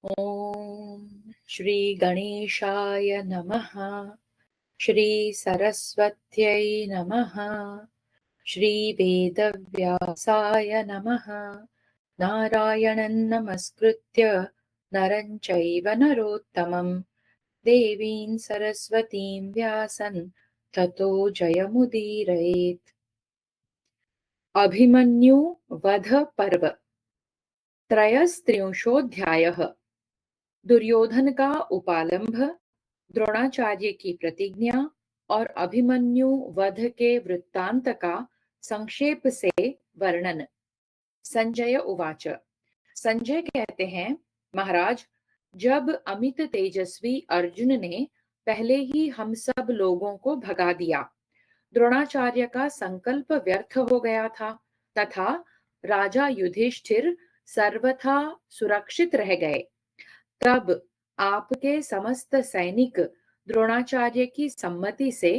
ॐ श्री गणेशाय नमः। श्री सरस्वत्यै नमः। श्री वेदव्यासाय नमः। नारायणं नमस्कृत्य नरं चैव नरोत्तमं देवीं सरस्वतीं व्यासं ततो जयमुदीरयेत्। अभिमन्यु वध पर्व त्रयस्त्रिंशोऽध्यायः। दुर्योधन का उपालंभ, द्रोणाचार्य की प्रतिज्ञा और अभिमन्यु वध के वृत्तांत का संक्षेप से वर्णन। संजय उवाच। संजय कहते हैं, महाराज, जब अमित तेजस्वी अर्जुन ने पहले ही हम सब लोगों को भगा दिया, द्रोणाचार्य का संकल्प व्यर्थ हो गया था तथा राजा युधिष्ठिर सर्वथा सुरक्षित रह गए, तब आपके समस्त सैनिक द्रोणाचार्य की सम्मति से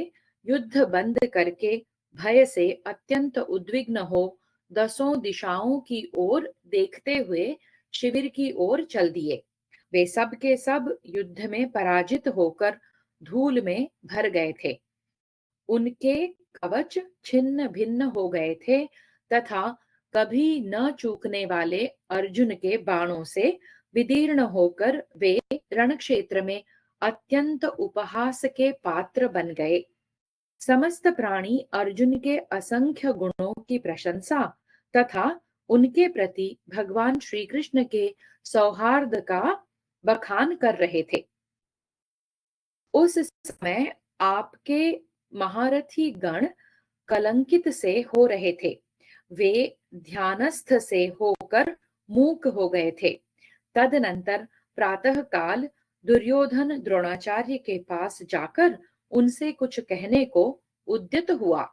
युद्ध बंद करके भय से अत्यंत उद्विग्न हो दसों दिशाओं की ओर देखते हुए शिविर की ओर चल दिए। वे सब के सब युद्ध में पराजित होकर धूल में भर गए थे। उनके कवच छिन्न भिन्न हो गए थे तथा कभी न चूकने वाले अर्जुन के बाणों से विदीर्ण होकर वे रणक्षेत्र में अत्यंत उपहास के पात्र बन गए। समस्त प्राणी अर्जुन के असंख्य गुणों की प्रशंसा तथा उनके प्रति भगवान श्री कृष्ण के सौहार्द का बखान कर रहे थे। उस समय आपके महारथी गण कलंकित से हो रहे थे। वे ध्यानस्थ से होकर मूक हो गए थे। तदनंतर प्रातः काल दुर्योधन द्रोणाचार्य के पास जाकर उनसे कुछ कहने को उद्यत हुआ।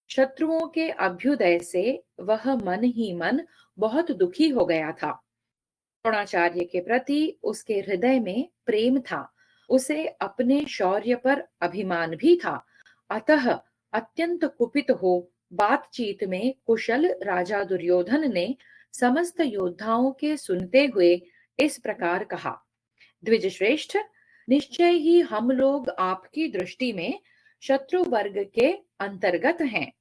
शत्रुओं के अभ्युदय से वह मन ही मन बहुत दुखी हो गया था। द्रोणाचार्य के प्रति उसके हृदय में प्रेम था। उसे अपने शौर्य पर अभिमान भी था। अतः अत्यंत कुपित हो बातचीत में कुशल राजा दुर्योधन ने समस्त योद्धाओं के सुनते हुए इस प्रकार कहा, द्विज श्रेष्ठ, निश्चय ही हम लोग आपकी दृष्टि में शत्रु वर्ग के अंतर्गत हैं।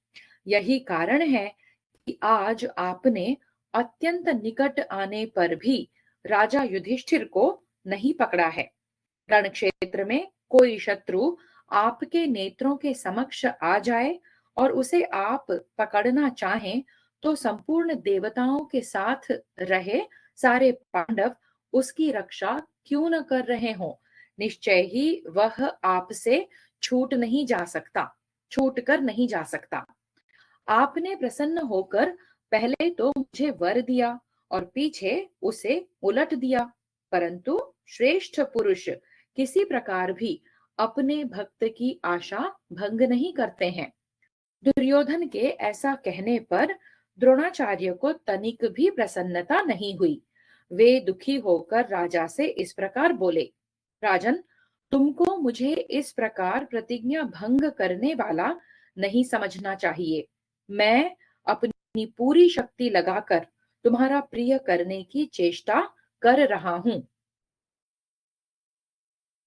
यही कारण है कि आज आपने अत्यंत निकट आने पर भी राजा युधिष्ठिर को नहीं पकड़ा है। रण क्षेत्र में कोई शत्रु आपके नेत्रों के समक्ष आ जाए और उसे आप पकड़ना चाहें तो संपूर्ण देवताओं के साथ रहे सारे पांडव उसकी रक्षा क्यों न कर रहे हों, निश्चय ही वह आपसे छूट कर नहीं जा सकता। आपने प्रसन्न होकर पहले तो मुझे वर दिया और पीछे उसे उलट दिया, परंतु श्रेष्ठ पुरुष किसी प्रकार भी अपने भक्त की आशा भंग नहीं करते हैं। दुर्योधन के ऐसा कहने पर द्रोणाचार्य को तनिक भी प्रसन्नता नहीं हुई। वे दुखी होकर राजा से इस प्रकार बोले, राजन, तुमको मुझे इस प्रकार प्रतिज्ञा भंग करने वाला नहीं समझना चाहिए। मैं अपनी पूरी शक्ति लगाकर तुम्हारा प्रिय करने की चेष्टा कर रहा हूं,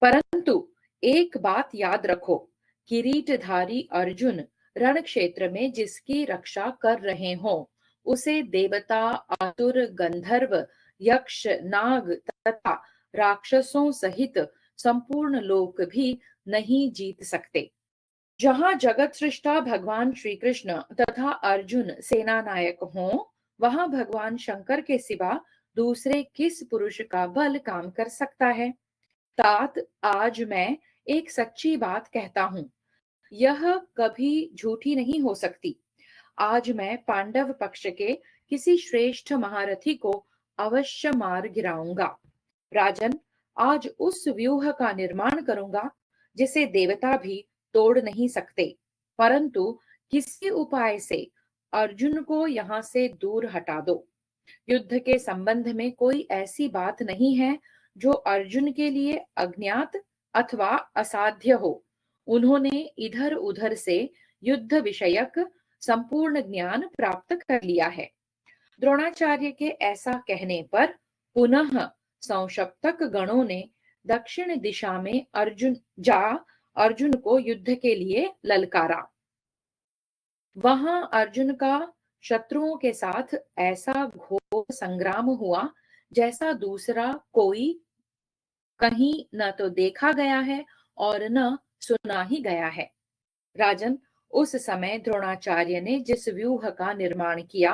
परंतु एक बात याद रखो, किरीटधारी अर्जुन रण क्षेत्र में जिसकी रक्षा कर रहे हो, उसे देवता, आसुर, गंधर्व, यक्ष, नाग तथा राक्षसों सहित संपूर्ण लोक भी नहीं जीत सकते। जहां जगत सृष्टा भगवान श्री कृष्ण तथा अर्जुन सेना नायक हों, वहां भगवान शंकर के सिवा दूसरे किस पुरुष का बल काम कर सकता है। तात, आज मैं एक सच्ची बात कहता हूं, यह कभी झूठी नहीं हो सकती। आज मैं पांडव पक्ष के किसी श्रेष्ठ महारथी को अवश्य मार गिराऊंगा। राजन, आज उस व्यूह का निर्माण करूंगा जिसे देवता भी तोड़ नहीं सकते, परंतु किसी उपाय से अर्जुन को यहाँ से दूर हटा दो। युद्ध के संबंध में कोई ऐसी बात नहीं है जो अर्जुन के लिए अज्ञात अथवा असाध्य हो। उन्होंने इधर उधर से युद्ध विषयक संपूर्ण ज्ञान प्राप्त कर लिया है। द्रोणाचार्य के ऐसा कहने पर पुनः संशप्तक गणों ने दक्षिण दिशा में अर्जुन को युद्ध के लिए ललकारा। वहां अर्जुन का शत्रुओं के साथ ऐसा घोर संग्राम हुआ जैसा दूसरा कोई कहीं न तो देखा गया है और न सुना ही गया है। राजन, उस समय द्रोणाचार्य ने जिस व्यूह का निर्माण किया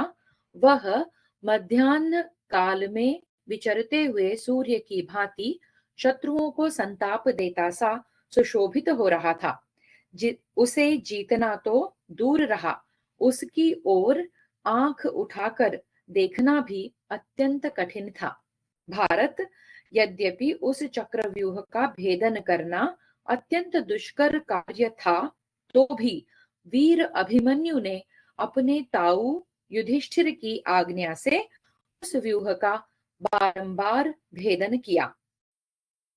वह मध्याह्न काल में विचरते हुए सूर्य की भांति शत्रुओं को संताप देता सा सुशोभित हो रहा था। उसे जीतना तो दूर रहा, उसकी ओर आंख उठाकर देखना भी अत्यंत कठिन था। भारत यद्यपि उस चक्रव्यूह का भेदन करना अत्यंत दुष्कर कार्य था, तो भी वीर अभिमन्यु ने अपने ताऊ युधिष्ठिर की आज्ञा से उस व्यूह का बारंबार भेदन किया।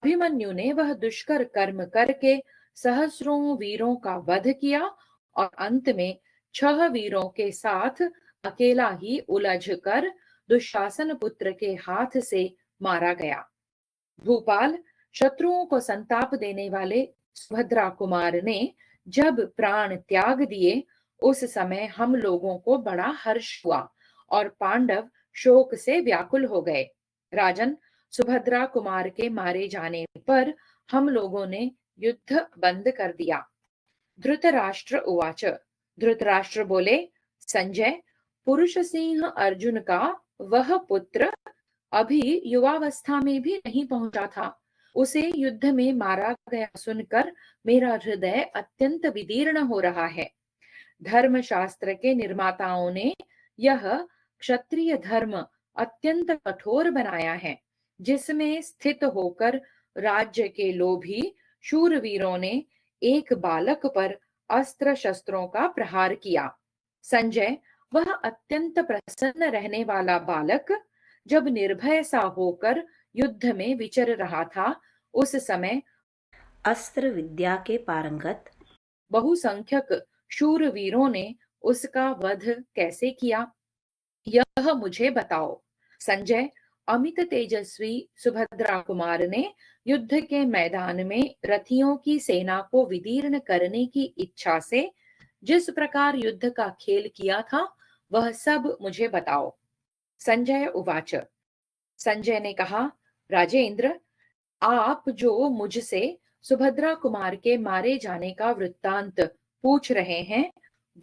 अभिमन्यु ने वह दुष्कर कर्म करके सहस्रों वीरों का वध किया और अंत में 6 वीरों के साथ अकेला ही उलझ कर दुशासन पुत्र के हाथ से मारा गया। भूपाल, शत्रुओं को संताप देने वाले सुभद्रा कुमार ने जब प्राण त्याग दिए, उस समय हम लोगों को बड़ा हर्ष हुआ और पांडव शोक से व्याकुल हो गए। राजन, सुभद्रा कुमार के मारे जाने पर हम लोगों ने युद्ध बंद कर दिया। धृतराष्ट्र उवाच। धृतराष्ट्र बोले, संजय, पुरुष सिंह अर्जुन का वह पुत्र अभी युवावस्था में भी नहीं पहुंचा था। उसे युद्ध में मारा गया सुनकर मेरा हृदय अत्यंत विदीर्ण हो रहा है। धर्मशास्त्र के निर्माताओं ने यह क्षत्रिय धर्म अत्यंत कठोर बनाया है, जिसमें स्थित होकर राज्य के लोभी शूरवीरों ने एक बालक पर अस्त्र शस्त्रों का प्रहार किया। संजय, वह अत्यंत प्रसन्न रहने वाला बालक जब निर्भय सा होकर युद्ध में विचर रहा था, उस समय अस्त्र विद्या के पारंगत बहुसंख्यक शूरवीरों ने उसका वध कैसे किया, यह मुझे बताओ। संजय, अमित तेजस्वी सुभद्रा कुमार ने युद्ध के मैदान में रथियों की सेना को विदीर्ण करने की इच्छा से जिस प्रकार युद्ध का खेल किया था, वह सब मुझे बताओ। संजय उवाच। संजय ने कहा, राजेंद्र, आप जो मुझसे सुभद्रा कुमार के मारे जाने का वृत्तांत पूछ रहे हैं,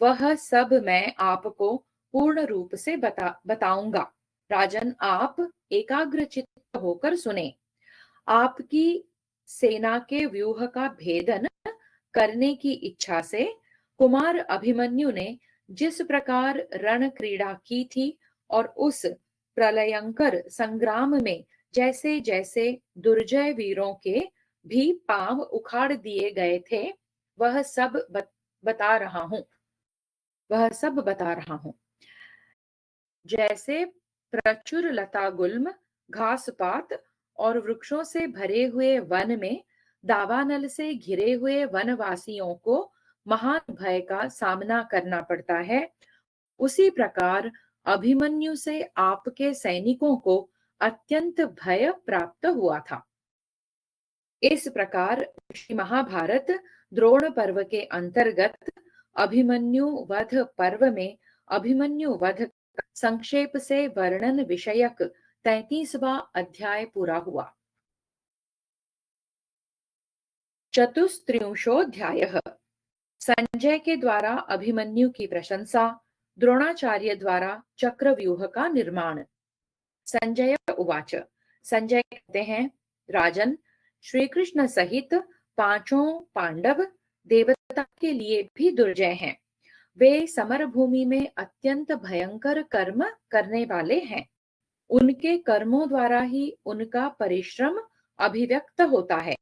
वह सब मैं आपको पूर्ण रूप से बताऊंगा। राजन, आप एकाग्रचित्त होकर सुने। आपकी सेना के व्यूह का भेदन करने की इच्छा से कुमार अभिमन्यु ने जिस प्रकार रण क्रीड़ा की थी और उस प्रलयंकर संग्राम में जैसे जैसे दुर्जय वीरों के भी पांव उखाड़ दिए गए थे, वह सब बता रहा हूं। वह सब बता रहा हूं। जैसे प्रचुर लता गुल्म, घास पात और वृक्षों से भरे हुए वन में दावानल से घिरे हुए वनवासियों को महान भय का सामना करना पड़ता है, उसी प्रकार अभिमन्यु से आपके सैनिकों को अत्यंत भय प्राप्त हुआ था। इस प्रकार श्री महाभारत द्रोण पर्व के अंतर्गत अभिमन्यु वध पर्व में अभिमन्यु वध संक्षेप से वर्णन विषयक 33वां अध्याय पूरा हुआ। चतुस्त्रिंशोऽध्यायः। संजय के द्वारा अभिमन्यु की प्रशंसा, द्रोणाचार्य द्वारा चक्रव्यूह का निर्माण। संजय उवाच। संजय कहते हैं, राजन, श्री कृष्ण सहित पांचों पांडव देवता के लिए भी दुर्जय हैं। वे समर भूमि में अत्यंत भयंकर कर्म करने वाले हैं। उनके कर्मों द्वारा ही उनका परिश्रम अभिव्यक्त होता है।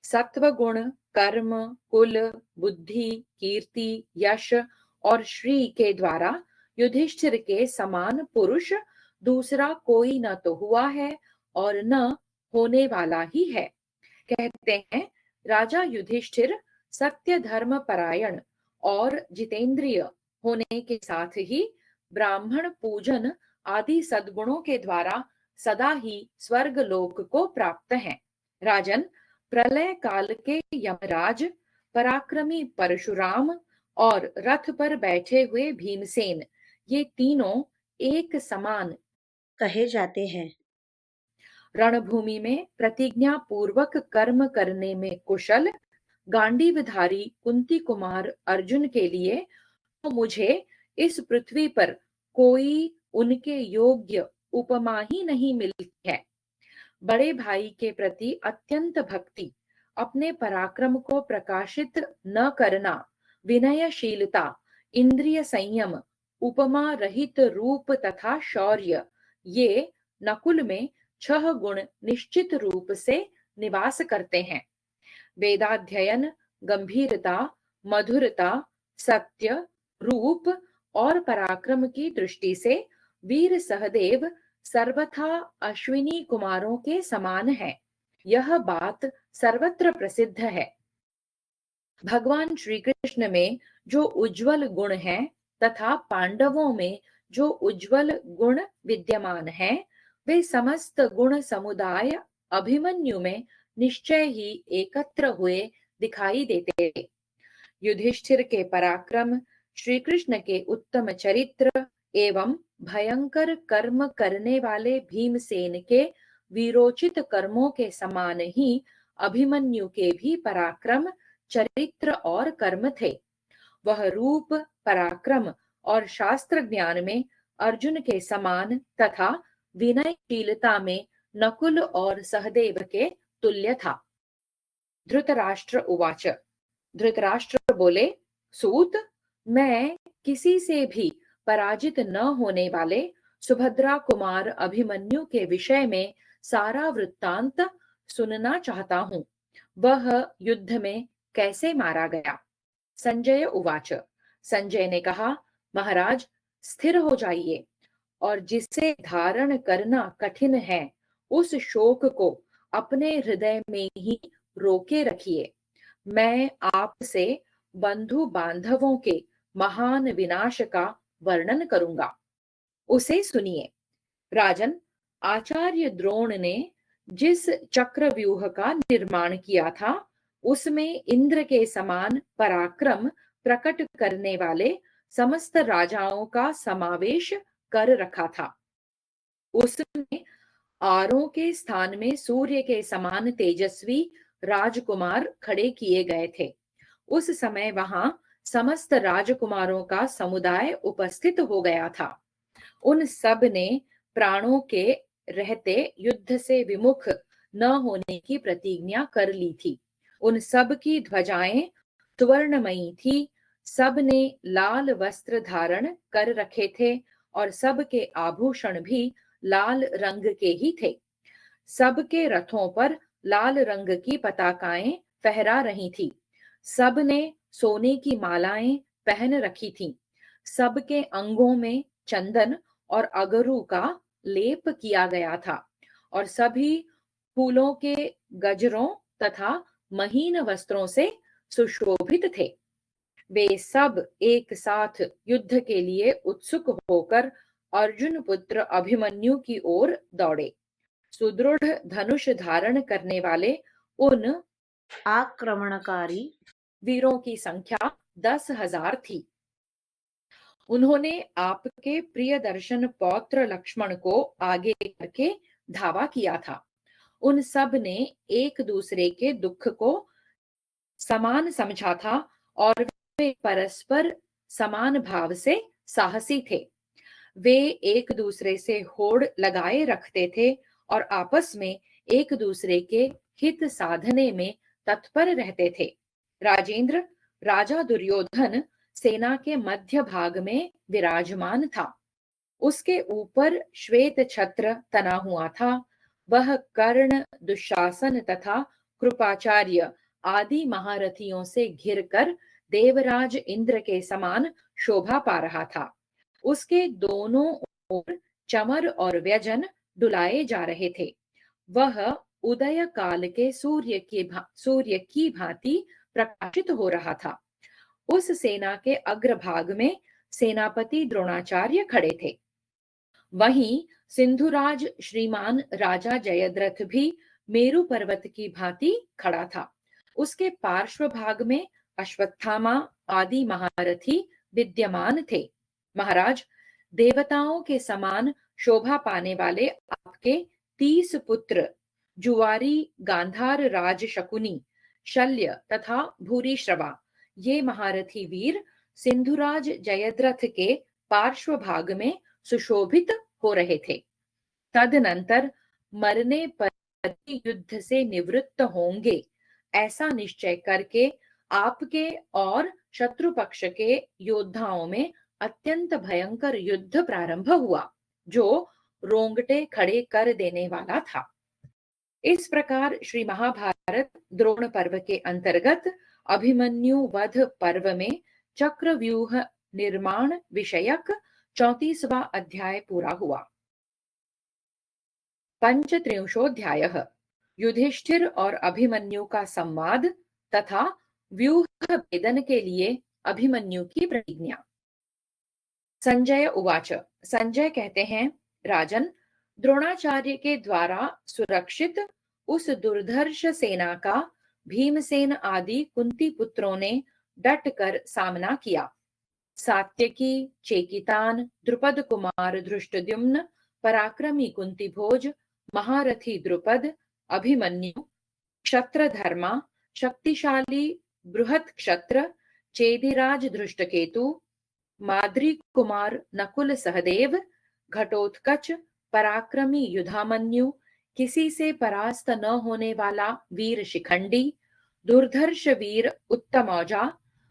सत्व गुण, कर्म, कुल, बुद्धि, कीर्ति, यश और श्री के द्वारा युधिष्ठिर के समान पुरुष दूसरा कोई न तो हुआ है और न होने वाला ही है। कहते हैं, राजा युधिष्ठिर सत्य धर्म परायण और जितेंद्रिय होने के साथ ही ब्राह्मण पूजन आदि सद्गुणों के द्वारा सदा ही स्वर्ग लोक को प्राप्त हैं। राजन, प्रलय काल के यमराज, पराक्रमी परशुराम और रथ पर बैठे हुए भीमसेन, ये तीनों एक समान कहे जाते हैं। रणभूमि में प्रतिज्ञा पूर्वक कर्म करने में कुशल गांडीवधारी कुंती कुमार अर्जुन के लिए तो मुझे इस पृथ्वी पर कोई उनके योग्य उपमा ही नहीं मिलती है। बड़े भाई के प्रति अत्यंत भक्ति, अपने पराक्रम को प्रकाशित न करना, विनयशीलता, इंद्रिय संयम, उपमा रहित रूप तथा शौर्य, ये नकुल में 6 गुण निश्चित रूप से निवास करते हैं। वेदाध्ययन, गंभीरता, मधुरता, सत्य, रूप और पराक्रम की दृष्टि से वीर सहदेव सर्वथा अश्विनी कुमारों के समान है। यह बात सर्वत्र प्रसिद्ध है। भगवान श्री कृष्ण में जो उज्जवल गुण हैं तथा पांडवों में जो उज्जवल गुण विद्यमान हैं, वे समस्त गुण समुदाय अभिमन्यु में निश्चय ही एकत्र हुए दिखाई देते थे। युधिष्ठिर के पराक्रम, श्री कृष्ण के उत्तम चरित्र एवं भयंकर कर्म करने वाले भीमसेन के वीरोचित कर्मों के समान ही अभिमन्यु के भी पराक्रम, चरित्र और कर्म थे। वह रूप, पराक्रम और शास्त्र ज्ञान में अर्जुन के समान तथा विनयशीलता में नकुल और सहदेव के तुल्य था। धृतराष्ट्र उवाच। धृतराष्ट्र बोले, सूत, मैं किसी से भी पराजित न होने वाले सुभद्रा कुमार अभिमन्यु के विषय में सारा वृत्तांत सुनना चाहता हूँ। वह युद्ध में कैसे मारा गया? संजय उवाच। संजय ने कहा, महाराज, स्थिर हो जाइए और जिसे धारण करना कठिन है, उस शोक को अपने हृदय में ही रोके रखिए। मैं आपसे बंधु बांधवों के महान विनाश का वर्णन करूंगा, उसे सुनिए। राजन, आचार्य द्रोण ने जिस चक्रव्यूह का निर्माण किया था, उसमें इंद्र के समान पराक्रम प्रकट करने वाले समस्त राजाओं का समावेश कर रखा था। उसमें आरों के स्थान में सूर्य के समान तेजस्वी राजकुमार खड़े किए गए थे। उस समय वहां समस्त राजकुमारों का समुदाय उपस्थित हो गया था। उन सब ने प्राणों के रहते युद्ध से विमुख न होने की प्रतिज्ञा कर ली थी। उन सब की ध्वजाएं सुवर्णमयी थी। सब ने लाल वस्त्र धारण कर रखे थे और सब के आभूषण भी लाल रंग के ही थे। सब के रथों पर लाल रंग की पताकाएं फहरा रही थी। सब ने सोने की मालाएं पहन रखी थीं। सबके अंगों में चंदन और अगरू का लेप किया गया था और सभी फूलों के गजरों तथा महीन वस्त्रों से सुशोभित थे। वे सब एक साथ युद्ध के लिए उत्सुक होकर अर्जुन पुत्र अभिमन्यु की ओर दौड़े। सुदृढ़ धनुष धारण करने वाले उन आक्रमणकारी वीरों की संख्या 10,000 थी। उन्होंने आपके प्रिय दर्शन पौत्र लक्ष्मण को आगे करके धावा किया था। उन सब ने एक दूसरे के दुख को समान समझा था और वे परस्पर समान भाव से साहसी थे। वे एक दूसरे से होड़ लगाए रखते थे और आपस में एक दूसरे के हित साधने में तत्पर रहते थे। राजेंद्र, राजा दुर्योधन सेना के मध्य भाग में विराजमान था। उसके ऊपर श्वेत छत्र तना हुआ था। वह कर्ण, दुशासन तथा कृपाचार्य आदि महारथियों से घिरकर देवराज इंद्र के समान शोभा पा रहा था। उसके दोनों ओर चमर और व्यजन डुलाए जा रहे थे। वह उदय काल के सूर्य की भांति प्रकाशित हो रहा था। उस सेना के अग्रभाग में सेनापति द्रोणाचार्य खड़े थे। वहीं सिंधुराज श्रीमान राजा जयद्रथ भी मेरु पर्वत की भांति खड़ा था। उसके पार्श्व भाग में अश्वत्थामा आदि महारथी विद्यमान थे। महाराज, देवताओं के समान शोभा पाने वाले आपके 30 पुत्र जुवारी, गांधार राज शकुनी, शल्य तथा भूरिश्रवा, ये महारथी वीर सिंधुराज जयद्रथ के पार्श्व भाग में सुशोभित हो रहे थे। तदनंतर मरने पर युद्ध से निवृत्त होंगे, ऐसा निश्चय करके आपके और शत्रु पक्ष के योद्धाओं में अत्यंत भयंकर युद्ध प्रारंभ हुआ, जो रोंगटे खड़े कर देने वाला था। इस प्रकार श्री महाभारत द्रोण पर्व के अंतर्गत अभिमन्यु वध पर्व में चक्रव्यूह निर्माण विषयक 34वां अध्याय पूरा हुआ। पंचत्रिंशोऽध्यायः युधिष्ठिर और अभिमन्यु का संवाद तथा व्यूह भेदन के लिए अभिमन्यु की प्रतिज्ञा। संजय उवाच। संजय कहते हैं, राजन, द्रोणाचार्य के द्वारा सुरक्षित उस दुर्धर्ष सेना का भीमसेन आदि कुंती पुत्रों ने डट कर सामना किया। सात्यकी, चेकितान, द्रुपद कुमार धृष्टद्युम्न, पराक्रमी कुंती भोज, महारथी द्रुपद, अभिमन्यु, क्षत्रधर्मा, शक्तिशाली बृहत क्षत्र, चेदिराज धृष्टकेतु, माद्री कुमार नकुल सहदेव, घटोत्कच, पराक्रमी युधामन्यु, किसी से परास्त न होने वाला वीर शिखंडी, दुर्धर्ष वीर उत्तमौजा,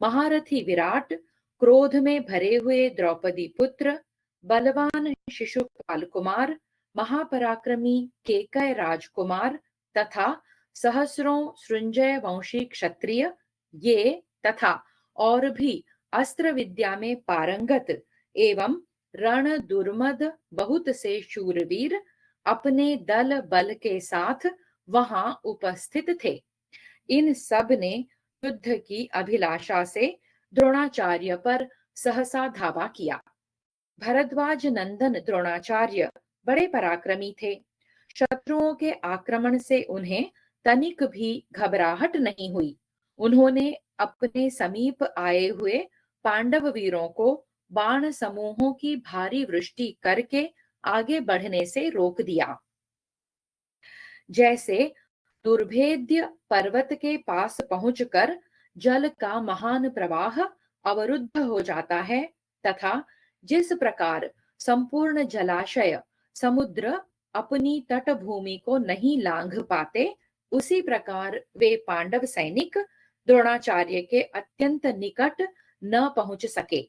महारथी विराट, क्रोध में भरे हुए द्रौपदी पुत्र, बलवान शिशुपाल कुमार, महापराक्रमी केकय राजकुमार तथा सहस्रों सृंजय वंशी क्षत्रिय, ये तथा और भी अस्त्र विद्या में पारंगत एवं रण दुर्मद बहुत से शूरवीर अपने दल बल के साथ वहां उपस्थित थे। इन सब ने युद्ध की अभिलाषा से द्रोणाचार्य पर सहसा धावा किया। भरद्वाज नंदन द्रोणाचार्य बड़े पराक्रमी थे। शत्रुओं के आक्रमण से उन्हें तनिक भी घबराहट नहीं हुई। उन्होंने अपने समीप आए हुए पांडव वीरों को बाण समूहों की भारी वृष्टि करके आगे बढ़ने से रोक दिया। जैसे दुर्भेद्य पर्वत के पास पहुंचकर जल का महान प्रवाह अवरुद्ध हो जाता है, तथा जिस प्रकार संपूर्ण जलाशय समुद्र अपनी तटभूमि को नहीं लांघ पाते, उसी प्रकार वे पांडव सैनिक द्रोणाचार्य के अत्यंत निकट न पहुंच सके।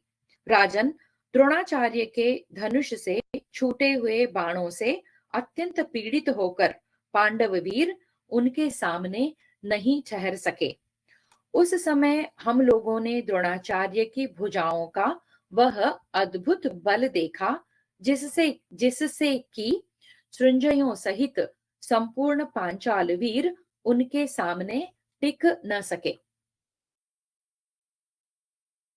राजन, द्रोणाचार्य के धनुष से छूटे हुए बाणों से अत्यंत पीड़ित होकर पांडव वीर उनके सामने नहीं ठहर सके। उस समय हम लोगों ने द्रोणाचार्य की भुजाओं का वह अद्भुत बल देखा, जिससे जिससे कि सृंजयों सहित संपूर्ण पांचाल वीर उनके सामने टिक न सके।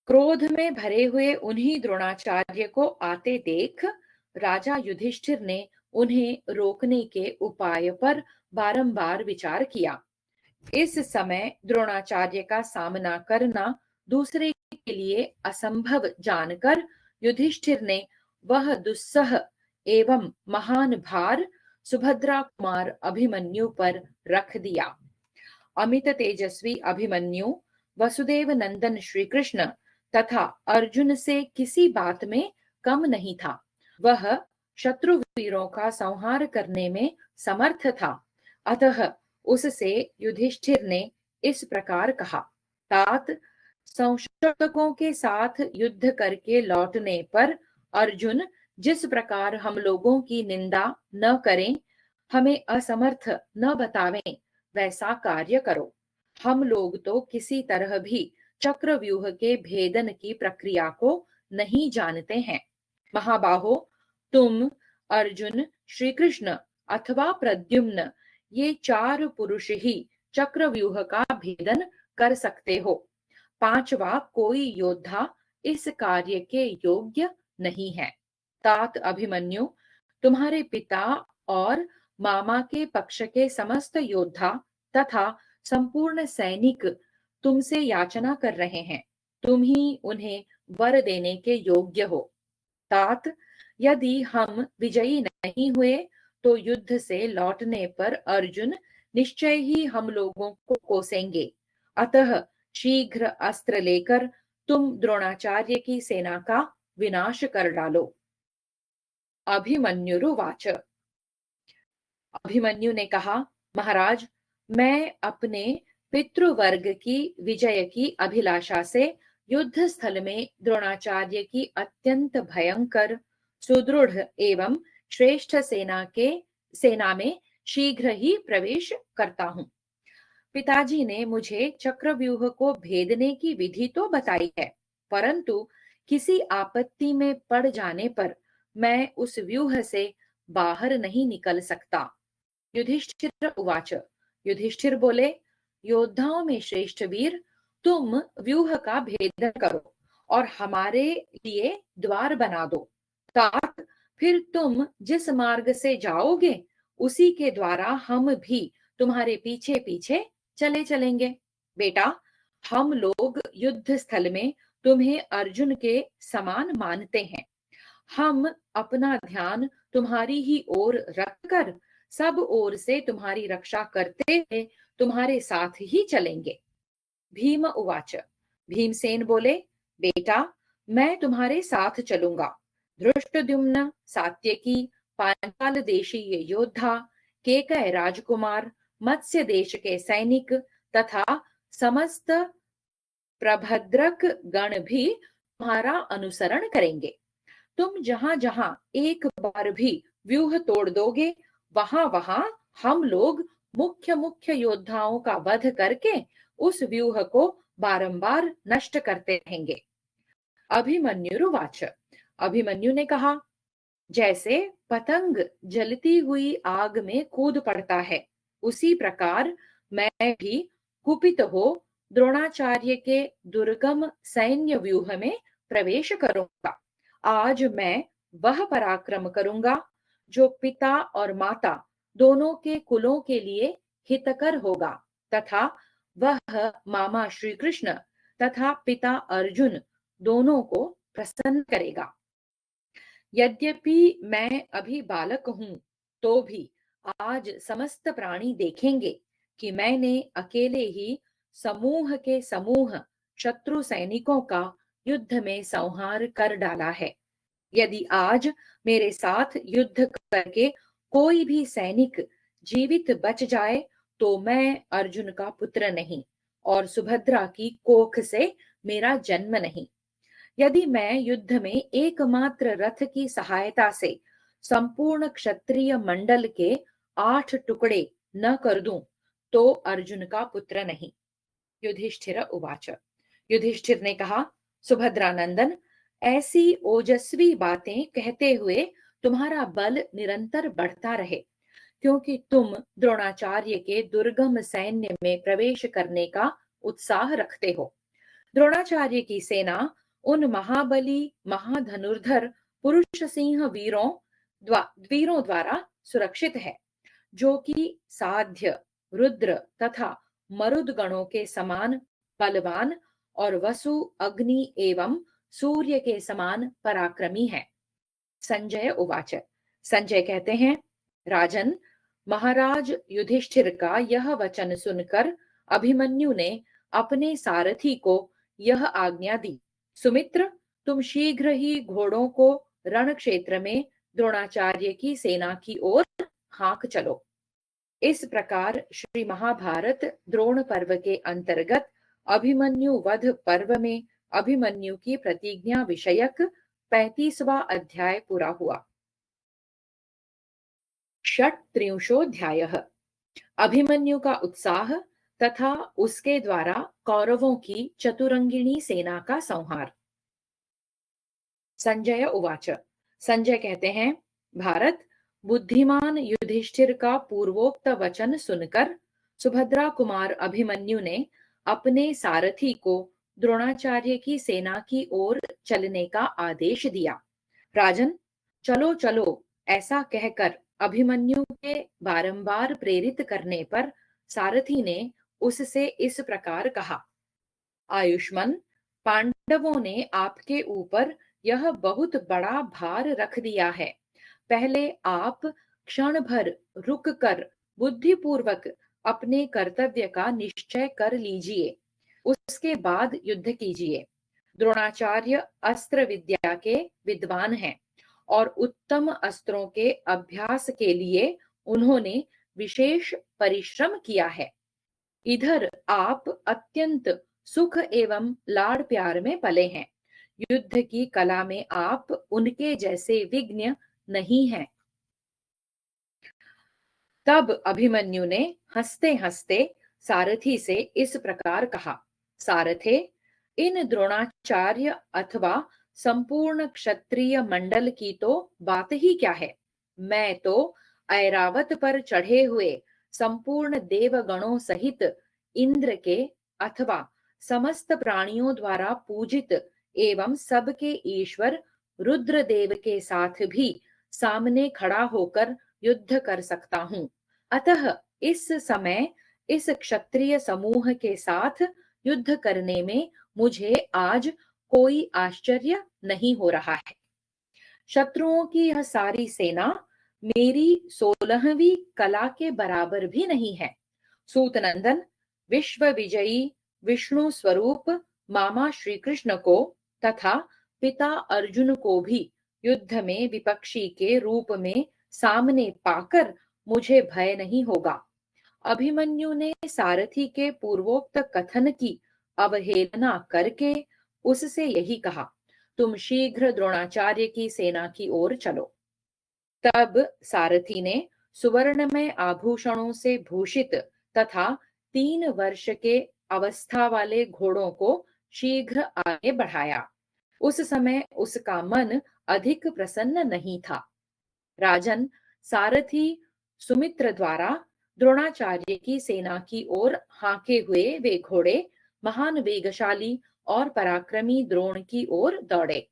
क्रोध में भरे हुए उन्हीं द्रोणाचार्य को आते देख राजा युधिष्ठिर ने उन्हें रोकने के उपाय पर बारंबार विचार किया। इस समय द्रोणाचार्य का सामना करना दूसरे के लिए असंभव जानकर युधिष्ठिर ने वह दुस्सह एवं महान भार सुभद्रा कुमार अभिमन्यु पर रख दिया। अमित तेजस्वी अभिमन्यु वसुदेव नंदन श्री कृष्ण तथा अर्जुन से किसी बात में कम नहीं था। वह शत्रु वीरों का संहार करने में समर्थ था। अतः उससे युधिष्ठिर ने इस प्रकार कहा, तात, संशोधकों के साथ युद्ध करके लौटने पर अर्जुन जिस प्रकार हम लोगों की निंदा न करें, हमें असमर्थ न बतावें, वैसा कार्य करो। हम लोग तो किसी तरह भी चक्रव्यूह के भेदन की प्रक्रिया को नहीं जानते हैं। महाबाहो, तुम, अर्जुन, श्री कृष्ण अथवा प्रद्युम्न, ये चार पुरुष ही चक्रव्यूह का भेदन कर सकते हो। पांचवा कोई योद्धा इस कार्य के योग्य नहीं है। तात अभिमन्यु, तुम्हारे पिता और मामा के पक्ष के समस्त योद्धा तथा संपूर्ण सैनिक तुमसे याचना कर रहे हैं। तुम ही उन्हें वर देने के योग्य हो। तात, यदि हम विजयी नहीं हुए तो युद्ध से लौटने पर अर्जुन निश्चय ही हम लोगों को कोसेंगे। अतः शीघ्र अस्त्र लेकर तुम द्रोणाचार्य की सेना का विनाश कर डालो। अभिमन्युरुवाच। अभिमन्यु ने कहा, महाराज, मैं अपने पितृवर्ग की विजय की अभिलाषा से युद्ध स्थल में द्रोणाचार्य की अत्यंत भयंकर, सुदृढ़ एवं श्रेष्ठ सेना में शीघ्र ही प्रवेश करता हूँ। पिताजी ने मुझे चक्रव्यूह को भेदने की विधि तो बताई है, परंतु किसी आपत्ति में पड़ जाने पर मैं उस व्यूह से बाहर नहीं निकल सकता। युधिष्ठिर उवाच। युधिष्ठिर बोले, योद्धाओं में श्रेष्ठ वीर, तुम व्यूह का भेदन करो और हमारे लिए द्वार बना दो। तात, फिर तुम जिस मार्ग से जाओगे उसी के द्वारा हम भी तुम्हारे पीछे पीछे चले चलेंगे। बेटा, हम लोग युद्ध स्थल में तुम्हें अर्जुन के समान मानते हैं। हम अपना ध्यान तुम्हारी ही ओर रखकर सब ओर से तुम्हारी रक्षा करते हुए तुम्हारे साथ ही चलेंगे। भीम उवाच। भीमसेन बोले, बेटा, मैं तुम्हारे साथ चलूंगा। धृष्टद्युम्न, सात्यकी, पांचाल देशीय योद्धा, केकय राजकुमार, मत्स्य देश के सैनिक तथा समस्त प्रभद्रक गण भी तुम्हारा अनुसरण करेंगे। तुम जहां जहां एक बार भी व्यूह तोड़ दोगे, वहां वहां हम लोग मुख्य मुख्य योद्धाओं का वध करके उस व्यूह को बारंबार नष्ट करते रहेंगे। अभिमन्युरुवाच। अभिमन्यु ने कहा, जैसे पतंग जलती हुई आग में कूद पड़ता है, उसी प्रकार मैं भी कुपित हो द्रोणाचार्य के दुर्गम सैन्य व्यूह में प्रवेश करूंगा। आज मैं वह पराक्रम करूंगा जो पिता और माता दोनों के कुलों के लिए हितकर होगा तथा वह मामा श्री कृष्ण तथा पिता अर्जुन दोनों को प्रसन्न करेगा। यद्यपि मैं अभी बालक हूं, तो भी आज समस्त प्राणी देखेंगे कि मैंने अकेले ही समूह के समूह शत्रु सैनिकों का युद्ध में संहार कर डाला है। यदि आज मेरे साथ युद्ध करके कोई भी सैनिक जीवित बच जाए, तो मैं अर्जुन का पुत्र नहीं और सुभद्रा की कोख से मेरा जन्म नहीं। यदि मैं युद्ध में एकमात्र रथ की सहायता से संपूर्ण क्षत्रिय मंडल के 8 टुकड़े न कर दूं, तो अर्जुन का पुत्र नहीं। युधिष्ठिर उवाच। युधिष्ठिर ने कहा, सुभद्रा नंदन, ऐसी ओजस्वी बातें कहते हुए तुम्हारा बल निरंतर बढ़ता रहे, क्योंकि तुम द्रोणाचार्य के दुर्गम सैन्य में प्रवेश करने का उत्साह रखते हो। द्रोणाचार्य की सेना उन महाबली महाधनुर्धर पुरुष सिंह वीरों द्वारा सुरक्षित है, जो कि साध्य, रुद्र तथा मरुद गणों के समान बलवान और वसु, अग्नि एवं सूर्य के समान पराक्रमी है। संजय उवाच। संजय कहते हैं, राजन, महाराज युधिष्ठिर का यह वचन सुनकर अभिमन्यु ने अपने सारथी को यह आज्ञा दी, सुमित्र, तुम शीघ्र ही घोड़ों को रण क्षेत्र में द्रोणाचार्य की सेना की ओर हाँक चलो। इस प्रकार श्री महाभारत द्रोण पर्व के अंतर्गत अभिमन्यु वध पर्व में अभिमन्यु की प्रतिज्ञा विषयक 35वां अध्याय पूरा हुआ। षट्त्रिंशोऽध्यायः। अभिमन्यु का उत्साह तथा उसके द्वारा कौरवों की चतुरंगिणी सेना का संहार। संजय उवाच। संजय कहते हैं, भारत, बुद्धिमान युधिष्ठिर का पूर्वोक्त वचन सुनकर सुभद्रा कुमार अभिमन्यु ने अपने सारथी को द्रोणाचार्य की सेना की ओर चलने का आदेश दिया। राजन, चलो चलो, ऐसा कहकर अभिमन्यु के बारंबार प्रेरित करने पर सारथी ने उससे इस प्रकार कहा, आयुष्मान, पांडवों ने आपके ऊपर यह बहुत बड़ा भार रख दिया है। पहले आप क्षण भर रुक कर बुद्धिपूर्वक अपने कर्तव्य का निश्चय कर लीजिए, उसके बाद युद्ध कीजिए। द्रोणाचार्य अस्त्र विद्या के विद्वान हैं और उत्तम अस्त्रों के अभ्यास के लिए उन्होंने विशेष परिश्रम किया है। इधर आप अत्यंत सुख एवं लाड़ प्यार में पले हैं। युद्ध की कला में आप उनके जैसे विज्ञ नहीं हैं। तब अभिमन्यु ने हंसते हंसते सारथी से इस प्रकार कहा, सारथे, इन द्रोणाचार्य अथवा संपूर्ण क्षत्रिय मंडल की तो बात ही क्या है। मैं तो ऐरावत पर चढ़े हुए संपूर्ण देवगणों सहित इंद्र के अथवा समस्त प्राणियों द्वारा पूजित एवं सबके ईश्वर रुद्रदेव के साथ भी सामने खड़ा होकर युद्ध कर सकता हूँ। अतः इस समय इस क्षत्रिय समूह के साथ युद्ध करने में मुझे आज कोई आश्चर्य नहीं हो रहा है। शत्रुओं की यह सारी सेना मेरी 16वीं कला के बराबर भी नहीं है। सूतनंदन, विश्व विजयी विष्णु स्वरूप मामा श्री कृष्ण को तथा पिता अर्जुन को भी युद्ध में विपक्षी के रूप में सामने पाकर मुझे भय नहीं होगा। अभिमन्यु ने सारथी के पूर्वोक्त कथन की अवहेलना करके उससे यही कहा, तुम शीघ्र द्रोणाचार्य की सेना की ओर चलो। तब सारथी ने सुवर्णमय आभूषणों से भूषित तथा 3 वर्ष के अवस्था वाले घोड़ों को शीघ्र आगे बढ़ाया। उस समय उसका मन अधिक प्रसन्न नहीं था। राजन, सारथी सुमित्र द्वारा द्रोणाचार्य की सेना की ओर हांके हुए वे घोड़े महान वेगशाली और पराक्रमी द्रोण की ओर दौड़े।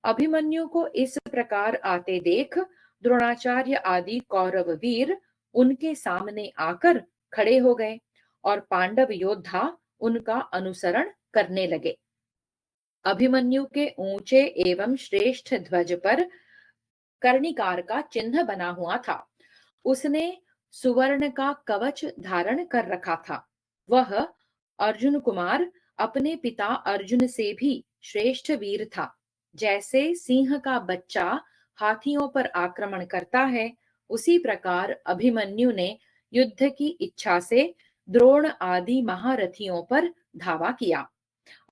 अभिमन्यु को इस प्रकार आते देख द्रोणाचार्य आदि कौरव वीर उनके सामने आकर खड़े हो गए और पांडव योद्धा उनका अनुसरण करने लगे। अभिमन्यु के ऊंचे एवं श्रेष्ठ ध्वज पर कर्णिकार का चिन्ह बना हुआ था। उसने सुवर्ण का कवच धारण कर रखा था। वह अर्जुन कुमार अपने पिता अर्जुन से भी श्रेष्ठ वीर था। जैसे सिंह का बच्चा हाथियों पर आक्रमण करता है, उसी प्रकार अभिमन्यु ने युद्ध की इच्छा से द्रोण आदि महारथियों पर धावा किया।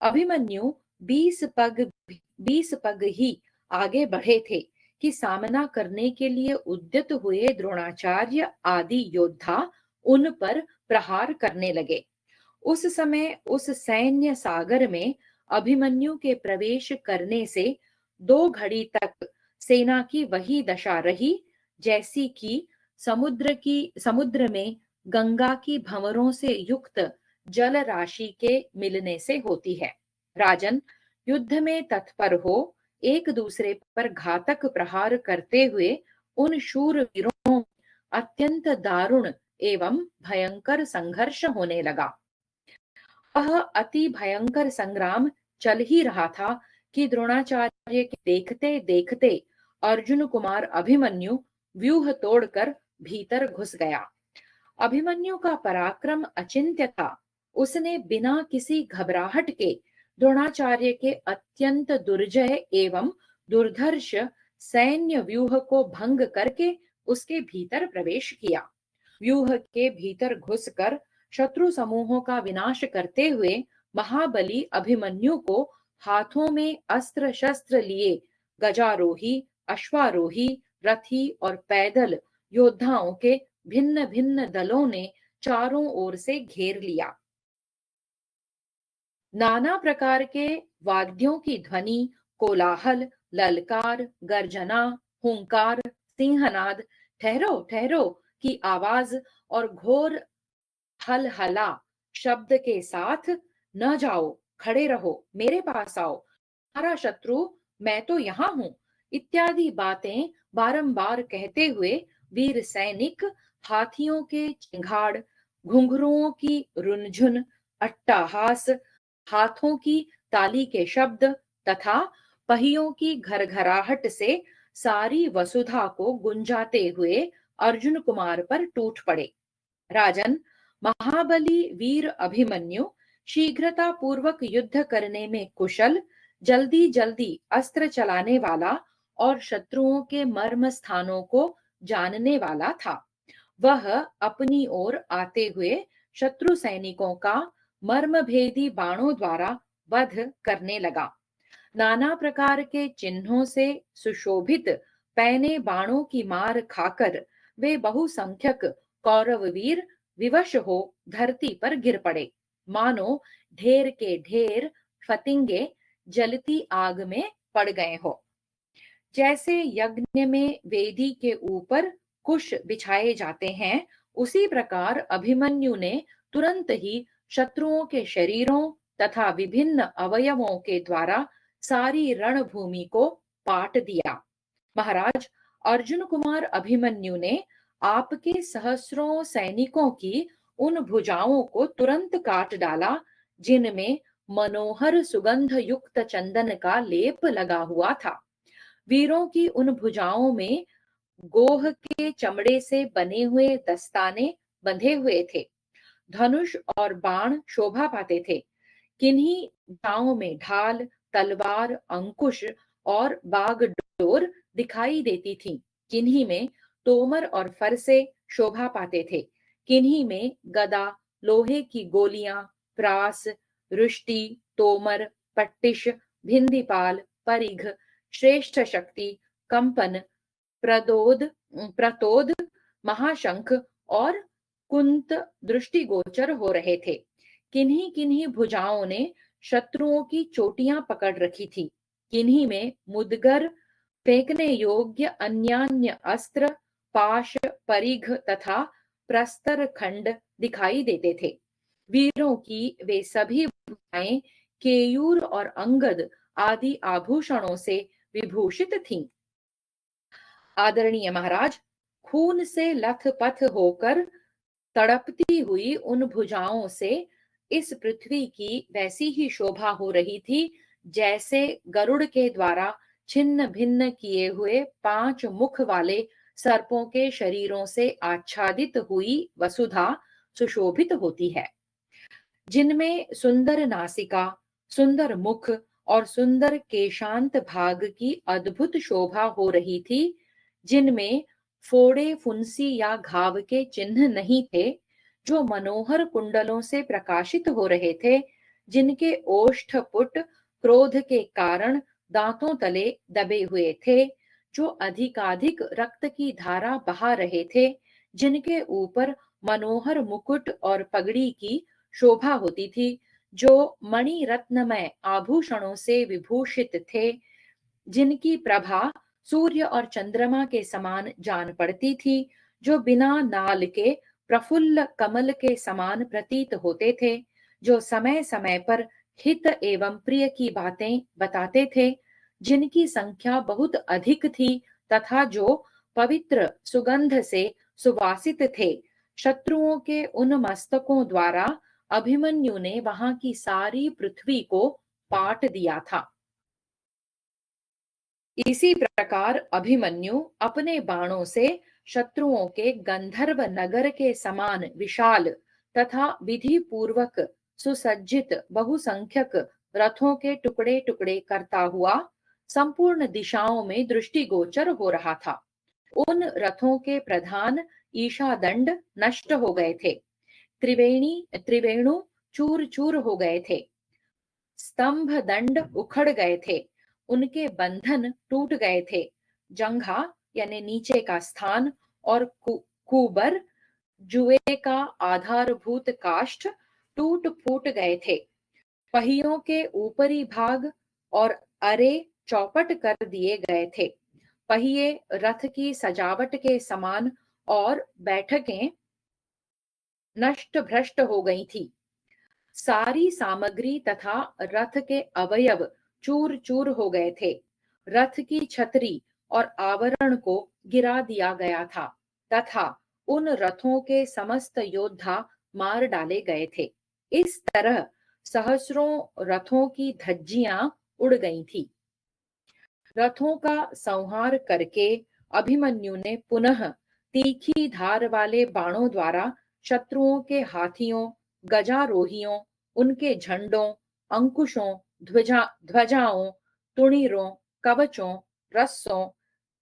अभिमन्यु 20 पग ही आगे बढ़े थे कि सामना करने के लिए उद्यत हुए द्रोणाचार्य आदि योद्धा उन पर प्रहार करने लगे। उस समय उस सैन्य सागर में अभिमन्यु के प्रवेश करने से 2 घड़ी तक सेना की वही दशा रही जैसी कि समुद्र में गंगा की भंवरों से युक्त जल राशि के मिलने से होती है। राजन, युद्ध में तत्पर हो एक दूसरे पर घातक प्रहार करते हुए उन शूर वीरों अत्यंत दारुण एवं भयंकर संघर्ष होने लगा। वह अति भयंकर संग्राम चल ही रहा था कि द्रोणाचार्य के देखते देखते अर्जुन कुमार अभिमन्यु व्यूह तोड़कर भीतर घुस गया। अभिमन्यु का पराक्रम अचिंत्य था। उसने बिना किसी घबराहट के द्रोणाचार्य के अत्यंत दुर्जय एवं दुर्धर्ष सैन्य व्यूह को भंग करके उसके भीतर प्रवेश किया। व्यूह के भीतर घुसकर शत्रु समूहों का विनाश करते हुए महाबली अभिमन्यु को हाथों में अस्त्र शस्त्र लिए गजारोही, अश्वारोही, रथी और पैदल योद्धाओं के भिन्न भिन्न दलों ने चारों ओर से घेर लिया। नाना प्रकार के वाद्यों की ध्वनि, कोलाहल, ललकार, गर्जना, हुंकार, सिंहनाद, ठहरो ठहरो की आवाज और घोर हल हला शब्द के साथ, न जाओ, खड़े रहो, मेरे पास आओ, हमारा शत्रु मैं तो यहां हूं, इत्यादि बातें बारंबार कहते हुए वीर सैनिक हाथियों के चिंगाड़, घुंघरुओं की रुनझुन, अट्टहास, हाथों की ताली के शब्द तथा पहियों की घरघराहट से सारी वसुधा को गुंजाते हुए अर्जुन कुमार पर टूट पड़े। राजन, महाबली वीर अभिमन्यु शीघ्रता पूर्वक युद्ध करने में कुशल, जल्दी जल्दी अस्त्र चलाने वाला और शत्रुओं के मर्म स्थानों को जानने वाला था। वह अपनी ओर आते हुए शत्रु सैनिकों का मर्मभेदी बाणों द्वारा वध करने लगा। नाना प्रकार के चिन्हों से सुशोभित पैने बाणों की मार खाकर वे बहुसंख्यक कौरव वीर विवश हो धरती पर गिर पड़े, मानो ढेर के ढेर फतिंगे जलती आग में पड़ गए हो। जैसे यज्ञ में वेदी के ऊपर कुश बिछाए जाते हैं, उसी प्रकार अभिमन्यु ने तुरंत ही शत्रुओं के शरीरों तथा विभिन्न अवयवों के द्वारा सारी रणभूमि को पाट दिया। महाराज, अर्जुन कुमार अभिमन्यु ने आपके सहस्रों सैनिकों की उन भुजाओं को तुरंत काट डाला जिनमें मनोहर सुगंध युक्त चंदन का लेप लगा हुआ था। वीरों की उन भुजाओं में गोह के चमड़े से बने हुए दस्ताने बंधे हुए थे। धनुष और बाण शोभा पाते थे। किन्हीं भुजाओं में ढाल, तलवार, अंकुश और बागडोर दिखाई देती थीं। किन्हीं में तोमर और फरसे शोभा पाते थे। किन्हीं में गदा, लोहे की गोलियां, प्रास, रुष्टि, तोमर, पट्टिश, भिंदीपाल, परिघ, श्रेष्ठ शक्ति, कंपन, प्रदोद प्रतोद, महाशंख और कुंत दृष्टिगोचर हो रहे थे। किन्हीं किन्हीं भुजाओं ने शत्रुओं की चोटियां पकड़ रखी थी। किन्हीं में मुदगर, फेंकने योग्य अन्यान्य अस्त्र, पाश, परिघ तथा प्रस्तर खंड दिखाई देते थे। वीरों की वे सभी भुजाएं केयूर और अंगद आदि आभूषणों से विभूषित थीं। आदरणीय महाराज, खून से लथपथ होकर तड़पती हुई उन भुजाओं से इस पृथ्वी की वैसी ही शोभा हो रही थी जैसे गरुड़ के द्वारा छिन्न भिन्न किए हुए 5 मुख वाले सर्पों के शरीरों से आच्छादित हुई वसुधा सुशोभित होती है, जिनमें सुंदर नासिका, सुंदर मुख और सुंदर केशांत भाग की अद्भुत शोभा हो रही थी, जिनमें फोड़े, फुंसी या घाव के चिन्ह नहीं थे, जो मनोहर कुंडलों से प्रकाशित हो रहे थे, जिनके ओष्ठ पुट क्रोध के कारण दांतों तले दबे हुए थे, जो अधिकाधिक रक्त की धारा बहा रहे थे, जिनके ऊपर मनोहर मुकुट और पगड़ी की शोभा होती थी, जो मणि रत्नमय आभूषणों से विभूषित थे, जिनकी प्रभा सूर्य और चंद्रमा के समान जान पड़ती थी, जो बिना नाल के प्रफुल्ल कमल के समान प्रतीत होते थे, जो समय समय पर हित एवं प्रिय की बातें बताते थे, जिनकी संख्या बहुत अधिक थी तथा जो पवित्र सुगंध से सुवासित थे। शत्रुओं के उन मस्तकों द्वारा अभिमन्यु ने वहां की सारी पृथ्वी को पाट दिया था। इसी प्रकार अभिमन्यु अपने बाणों से शत्रुओं के गंधर्व नगर के समान विशाल तथा विधि पूर्वक सुसज्जित बहुसंख्यक रथों के टुकड़े टुकड़े करता हुआ संपूर्ण दिशाओं में दृष्टिगोचर हो रहा था। उन रथों के प्रधान ईशादंड नष्ट हो गए थे। त्रिवेणु चूर चूर हो गए थे। स्तंभ दंड उखड़ गए थे। उनके बंधन टूट गए थे। जंघा यानी नीचे का स्थान और कुबर, जुए का आधारभूत काष्ठ टूट फूट गए थे। पहियों के ऊपरी भाग और अरे चौपट कर दिए गए थे। पहिए रथ की सजावट के समान और बैठकें नष्ट भ्रष्ट हो गई थी। सारी सामग्री तथा रथ के अवयव चूर चूर हो गए थे। रथ की छतरी और आवरण को गिरा दिया गया था तथा उन रथों के समस्त योद्धा मार डाले गए थे। इस तरह सहस्रों रथों की धज्जियां उड़ गई थी। रथों का संहार करके अभिमन्यु ने पुनः तीखी धार वाले बाणों द्वारा शत्रुओं के हाथियों, गजारोहियों, उनके झंडों, अंकुशों, ध्वजाओं, तुणीरों, कवचों, रस्सों,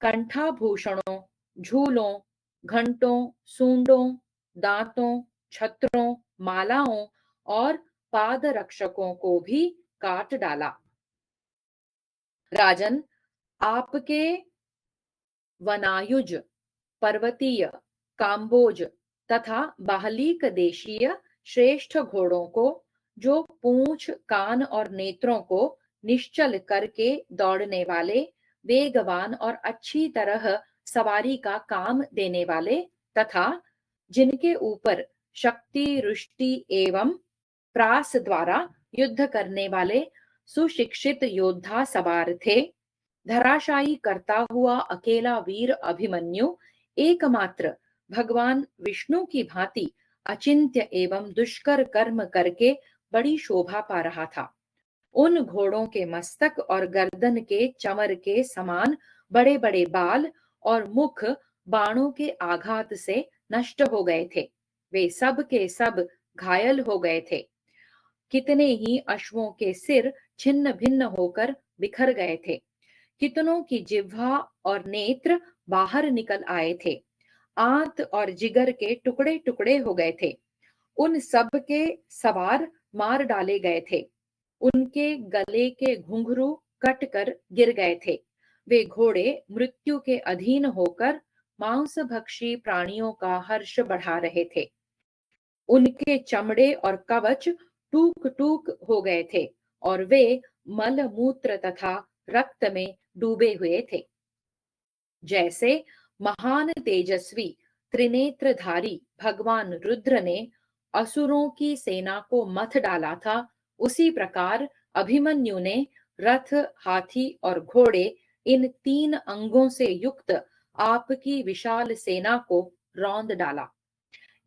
कंठाभूषणों, झूलों, घंटों, सूंडों, दांतों, छत्रों, मालाओं और पाद रक्षकों को भी काट डाला। राजन, आपके वनायुज, पर्वतीय, काम्बोज तथा बाहलीक देशीय श्रेष्ठ घोड़ों को, जो पूंछ, कान और नेत्रों को निश्चल करके दौड़ने वाले, वेगवान और अच्छी तरह सवारी का काम देने वाले तथा जिनके ऊपर शक्ति, रुष्टि एवं प्रास द्वारा युद्ध करने वाले सुशिक्षित योद्धा सवार थे, धराशायी करता हुआ अकेला वीर अभिमन्यु एकमात्र भगवान विष्णु की भांति अचिंत्य एवं दुष्कर कर्म करके बड़ी शोभा पा रहा था। उन घोड़ों के मस्तक और गर्दन के चमर के समान बड़े बड़े बाल और मुख बाणों के आघात से नष्ट हो गए थे। वे सब के सब घायल हो गए थे। कितने ही अश्वों के सिर छिन्न भिन्न होकर बिखर गए थे। कितनों की जिह्वा और नेत्र बाहर निकल आए थे। आंत और जिगर के टुकड़े टुकड़े हो गए थे। उन सब के सवार मार डाले गए थे। उनके गले के घुंघरू कट कर गिर गए थे। वे घोड़े मृत्यु के अधीन होकर मांसभक्षी प्राणियों का हर्ष बढ़ा रहे थे। उनके चमड़े और कवच टूक टूक हो गए थे और वे मल मूत्र तथा रक्त में डूबे हुए थे। जैसे महान तेजस्वी त्रिनेत्रधारी भगवान रुद्र ने असुरों की सेना को मथ डाला था, उसी प्रकार अभिमन्यु ने रथ, हाथी और घोड़े, इन तीन अंगों से युक्त आपकी विशाल सेना को रौंद डाला।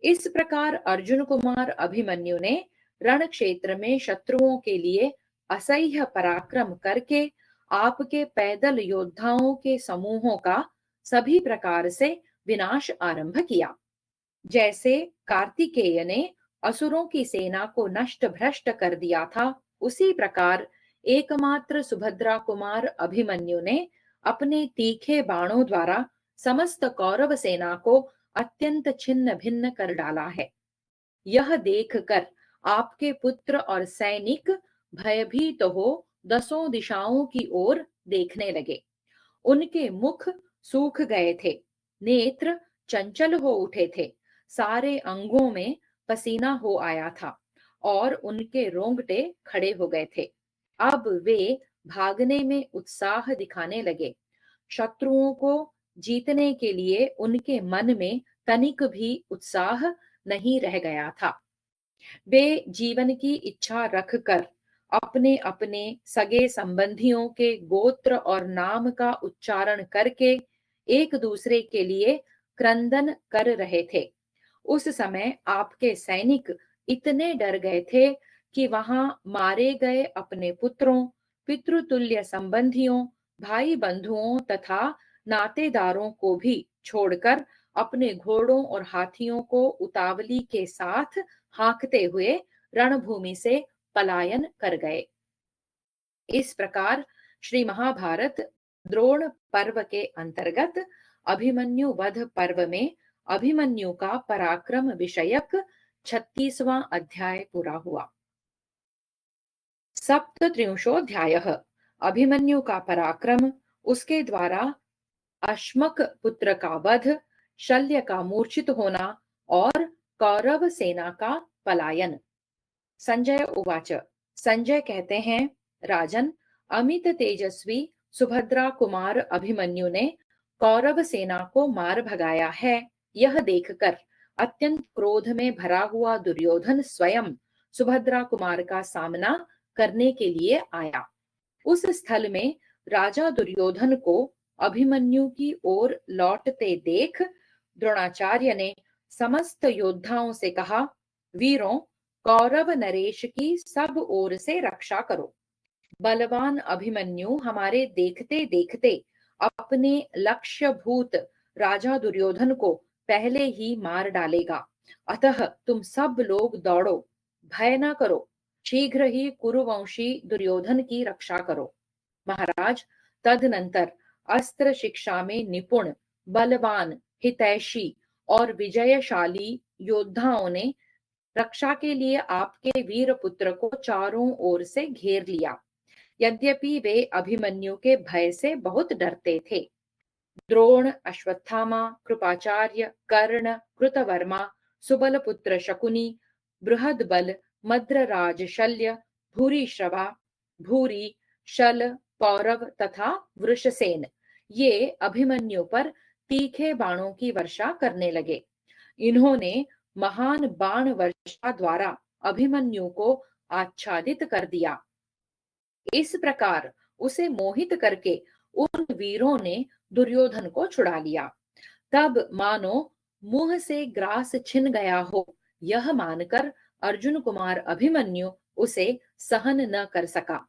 इस प्रकार अर्जुन कुमार अभिमन्यु ने रण क्षेत्र में शत्रुओं के लिए असह्य पराक्रम करके आपके पैदल योद्धाओं के समूहों का सभी प्रकार से विनाश आरंभ किया। जैसे कार्तिकेय ने असुरों की सेना को नष्ट भ्रष्ट कर दिया था, उसी प्रकार एकमात्र सुभद्रा कुमार अभिमन्यु ने अपने तीखे बाणों द्वारा समस्त कौरव सेना को अत्यंत छिन्न भिन्न कर डाला है। यह देखकर आपके पुत्र और सैनिक भयभीत हो दसों दिशाओं की ओर देखने लगे। उनके मुख सूख गए थे, नेत्र चंचल हो उठे थे, सारे अंगों में पसीना हो आया था और उनके रोंगटे खड़े हो गए थे। अब वे भागने में उत्साह दिखाने लगे। शत्रुओं को जीतने के लिए उनके मन में तनिक भी उत्साह नहीं रह गया था। वे जीवन की इच्छा रखकर अपने अपने सगे संबंधियों के गोत्र और नाम का उच्चारण करके एक दूसरे के लिए क्रंदन कर रहे थे। उस समय आपके सैनिक इतने डर गए थे कि वहां मारे गए अपने पुत्रों, पितृतुल्य संबंधियों, भाई बंधुओं तथा नातेदारों को भी छोड़कर अपने घोड़ों और हाथियों को उतावली के साथ हाँकते हुए रणभूमि से पलायन कर गए। इस प्रकार श्री महाभारत द्रोण पर्व के अंतर्गत अभिमन्यु वध पर्व में अभिमन्यु का पराक्रम विषयक 36वां अध्याय पूरा हुआ। सप्तत्रिंशोऽध्यायः अभिमन्यु का पराक्रम, उसके द्वारा अश्मक पुत्र का वध, शल्य का मूर्छित होना और कौरव सेना का पलायन। संजय उवाच। संजय कहते हैं, राजन, अमित तेजस्वी सुभद्रा कुमार अभिमन्यु ने कौरव सेना को मार भगाया है, यह देखकर अत्यंत क्रोध में भरा हुआ दुर्योधन स्वयं सुभद्रा कुमार का सामना करने के लिए आया। उस स्थल में राजा दुर्योधन को अभिमन्यु की ओर लौटते देख द्रोणाचार्य ने समस्त योद्धाओं से कहा, वीरों, कौरव नरेश की सब ओर से रक्षा करो। बलवान अभिमन्यु हमारे देखते देखते अपने लक्ष्यभूत राजा दुर्योधन को पहले ही मार डालेगा। अतः तुम सब लोग दौड़ो, भय न करो, शीघ्र ही कुरुवंशी दुर्योधन की रक्षा करो। महाराज, तदनंतर अस्त्र शिक्षा में निपुण, बलवान, हितैषी और विजयशाली योद्धाओं ने रक्षा के लिए आपके वीर पुत्र को चारों ओर से घेर लिया। यद्यपि वे अभिमन्यु के भय से बहुत डरते थे। द्रोण, अश्वत्थामा, कृपाचार्य, कर्ण, कृतवर्मा, सुबलपुत्र शकुनी, बृहदबल, मद्रराज शल्य, भूरिश्रवा, भूरि, शल, पौरव तथा वृषसेन ये अभिमन्यु पर तीखे बाणों की वर्षा करने लगे। इन्होंने महान बाण वर्षा द्वारा अभिमन्यु को आच्छादित कर दिया। इस प्रकार उसे मोहित करके उन वीरों ने दुर्योधन को छुड़ा लिया। तब मानो मुंह से ग्रास छिन गया हो, यह मानकर अर्जुन कुमार अभिमन्यु उसे सहन न कर सका।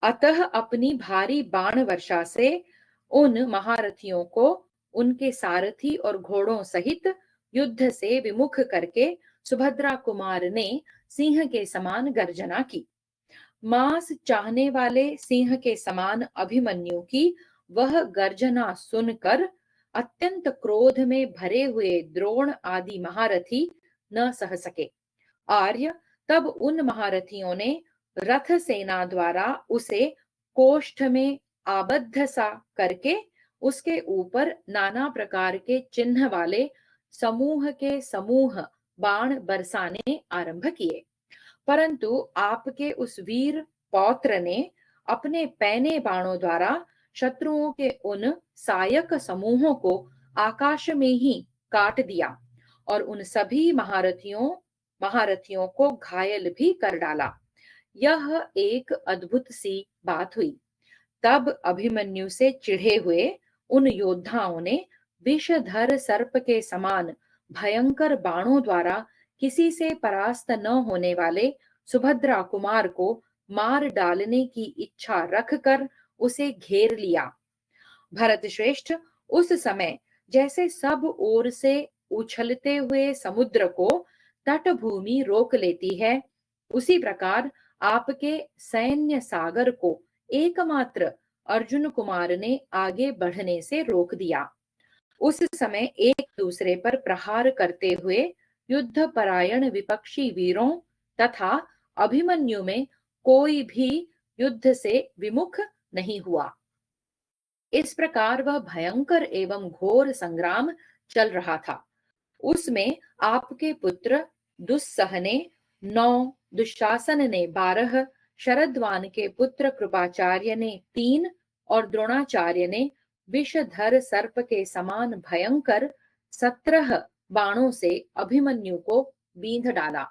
अतः अपनी भारी बाण वर्षा से उन महारथियों को उनके सारथी और घोड़ों सहित युद्ध से विमुख करके सुभद्रा कुमार ने सिंह के समान गर्जना की। मांस चाहने वाले सिंह के समान अभिमन्यु की वह गर्जना सुनकर अत्यंत क्रोध में भरे हुए द्रोण आदि महारथी न सह सके। आर्य तब उन महारथियों ने रथ सेना द्वारा उसे कोष्ठ में आबद्ध सा करके उसके ऊपर नाना प्रकार के चिन्ह वाले समूह के समूह बाण बरसाने आरंभ किए। परंतु आपके उस वीर पौत्र ने अपने पैने बाणों द्वारा शत्रुओं के उन सायक समूहों को आकाश में ही काट दिया और उन सभी महारथियों को घायल भी कर डाला। यह एक अद्भुत सी बात हुई। तब अभिमन्यु से चिढ़े हुए उन योद्धाओं ने विषधर सर्प के समान भयंकर बाणों द्वारा किसी से परास्त न होने वाले सुभद्रा कुमार को मार डालने की इच्छा रखकर उसे घेर लिया। भरत श्रेष्ठ, उस समय जैसे सब ओर से उछलते हुए समुद्र को तटभूमि रोक लेती है, उसी प्रकार आपके सैन्य सागर को एकमात्र अर्जुन कुमार ने आगे बढ़ने से रोक दिया। उस समय एक दूसरे पर प्रहार करते हुए युद्ध परायण विपक्षी वीरों तथा अभिमन्यु में कोई भी युद्ध से विमुख नहीं हुआ। इस प्रकार वह भयंकर एवं घोर संग्राम चल रहा था। उसमें आपके पुत्र दुस्सह ने 9, दुशासन ने 12, शरद्वान के पुत्र कृपाचार्य ने 3 और द्रोणाचार्य ने विषधर सर्प के समान भयंकर 17 बाणों से अभिमन्यु को बींध डाला।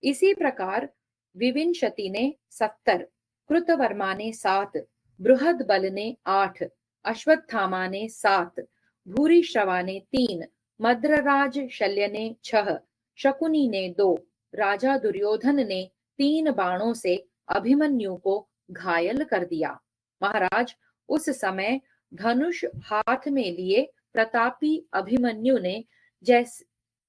इसी प्रकार विविंशति ने 70, कृतवर्मा ने 7, बृहदबल ने 8, अश्वत्थामा ने 7, भूरिश्रवा ने 3, मद्रराज शल्य ने 6, शकुनी ने 2, राजा दुर्योधन ने 3 बाणों से अभिमन्यु को घायल कर दिया। महाराज, उस समय धनुष हाथ में लिए प्रतापी अभिमन्यु ने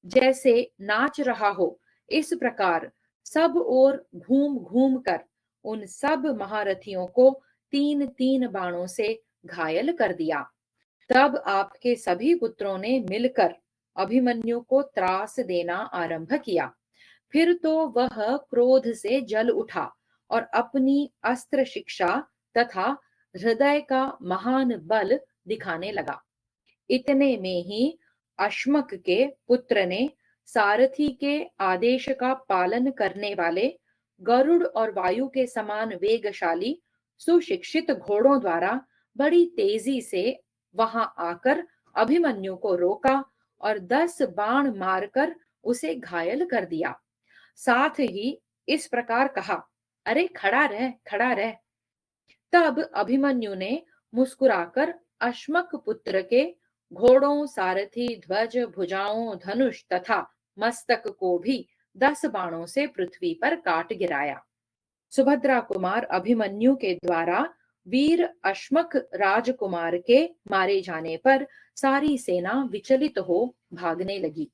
जैसे नाच रहा हो, इस प्रकार सब ओर घूम घूम कर उन सब महारथियों को 3-3 बाणों से घायल कर दिया। तब आपके सभी पुत्रों ने मिलकर अभिमन्यु को त्रास देना आरंभ किया। फिर तो वह क्रोध से जल उठा और अपनी अस्त्र शिक्षा तथा हृदय का महान बल दिखाने लगा। इतने में ही अश्मक के पुत्र ने सारथी के आदेश का पालन करने वाले गरुड़ और वायु के समान वेगशाली सुशिक्षित घोड़ों द्वारा बड़ी तेजी से वहां आकर अभिमन्यु को रोका और 10 बाण मारकर उसे घायल कर दिया। साथ ही इस प्रकार कहा, अरे खड़ा रह, खड़ा रह। तब अभिमन्यु ने मुस्कुराकर अश्मक पुत्र के घोड़ों, सारथी, ध्वज, भुजाओं, धनुष तथा मस्तक को भी 10 बाणों से पृथ्वी पर काट गिराया। सुभद्रा कुमार अभिमन्यु के द्वारा वीर अश्मक राजकुमार के मारे जाने पर सारी सेना विचलित हो भागने लगी।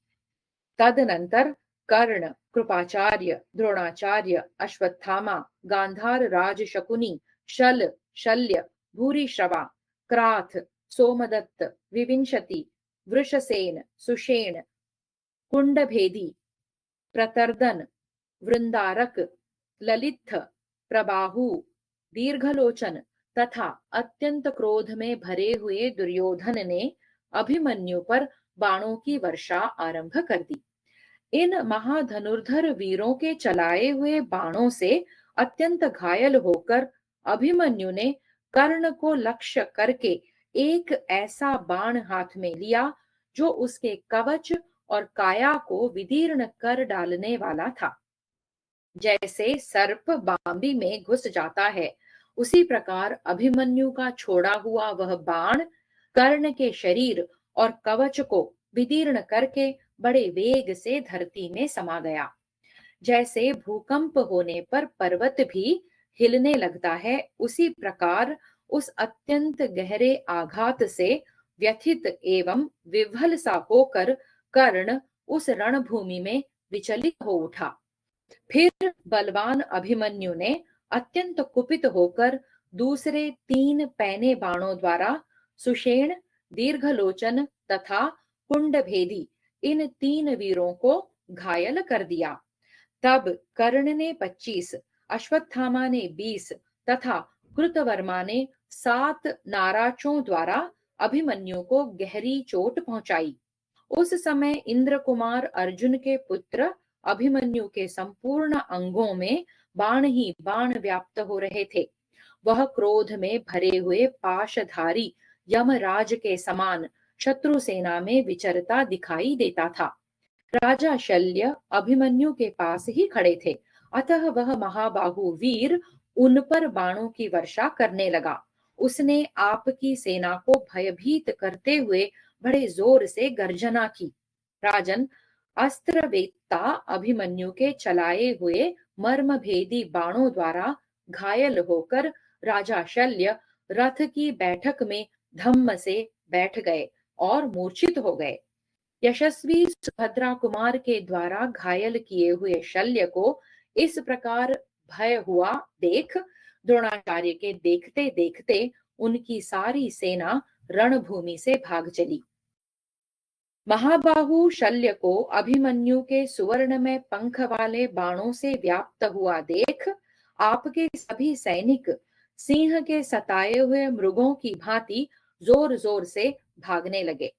तदनंतर कर्ण, कृपाचार्य, द्रोणाचार्य, अश्वत्थामा, गांधार राज शकुनी, शल, शल्य, भूरिश्रवा, क्राथ, सोमदत्त, विविंशति, वृषसेन, सुषेण, कुंडभेदी, प्रतर्दन, वृंदारक, ललित, प्रबाहु, दीर्घलोचन तथा अत्यंत क्रोध में भरे हुए दुर्योधन ने अभिमन्यु पर बाणों की वर्षा आरंभ कर दी। इन महाधनुर्धर वीरों के चलाए हुए बाणों से अत्यंत घायल होकर अभिमन्यु ने कर्ण को लक्ष्य करके एक ऐसा बाण हाथ में लिया जो उसके कवच और काया को विदीर्ण कर डालने वाला था। जैसे सर्प बांबी में घुस जाता है, उसी प्रकार अभिमन्यु का छोड़ा हुआ वह बाण कर्ण के शरीर और कवच को विदीर्ण करके बड़े वेग से धरती में समा गया। जैसे भूकंप होने पर पर्वत भी हिलने लगता है, उसी प्रकार उस अत्यंत गहरे आघात से व्यथित एवं विह्वल सा होकर कर्ण उस रणभूमि में विचलित हो उठा। फिर बलवान अभिमन्यु ने अत्यंत कुपित होकर दूसरे 3 पैने बाणों द्वारा सुषेण, दीर्घलोचन तथा कुंडभेदी इन 3 वीरों को घायल कर दिया। तब कर्ण ने 25, अश्वत्थामा ने 20 तथा कृतवर्मा ने 7 नाराचों द्वारा अभिमन्यु को गहरी चोट पहुंचाई। उस समय इंद्र कुमार अर्जुन के पुत्र अभिमन्यु के संपूर्ण अंगों में बाण ही बाण व्याप्त हो रहे थे। वह क्रोध में भरे हुए पाशधारी यमराज के समान शत्रु सेना में विचरता दिखाई देता था। राजा शल्य अभिमन्यु के पास ही खड़े थे, अतः वह महाबाहु वीर उन पर बाणों की वर्षा करने लगा। उसने आपकी सेना को भयभीत करते हुए बड़े जोर से गर्जना की। राजन, अस्त्र वेत्ता अभिमन्यु के चलाए हुए मर्मभेदी बाणों द्वारा घायल होकर राजा शल्य रथ की बैठक में धम्म से बैठ गए और मूर्छित हो गए। यशस्वी सुभद्रा कुमार के द्वारा घायल किए हुए शल्य को इस प्रकार भय हुआ देख द्रोणाचार्य के देखते देखते उनकी सारी सेना रणभूमि से भाग चली। महाबाहु शल्य को अभिमन्यु के सुवर्ण में पंख वाले बाणों से व्याप्त हुआ देख आपके सभी सैनिक सिंह के सताए हुए मृगों की भांति जोर जोर से भागने लगे।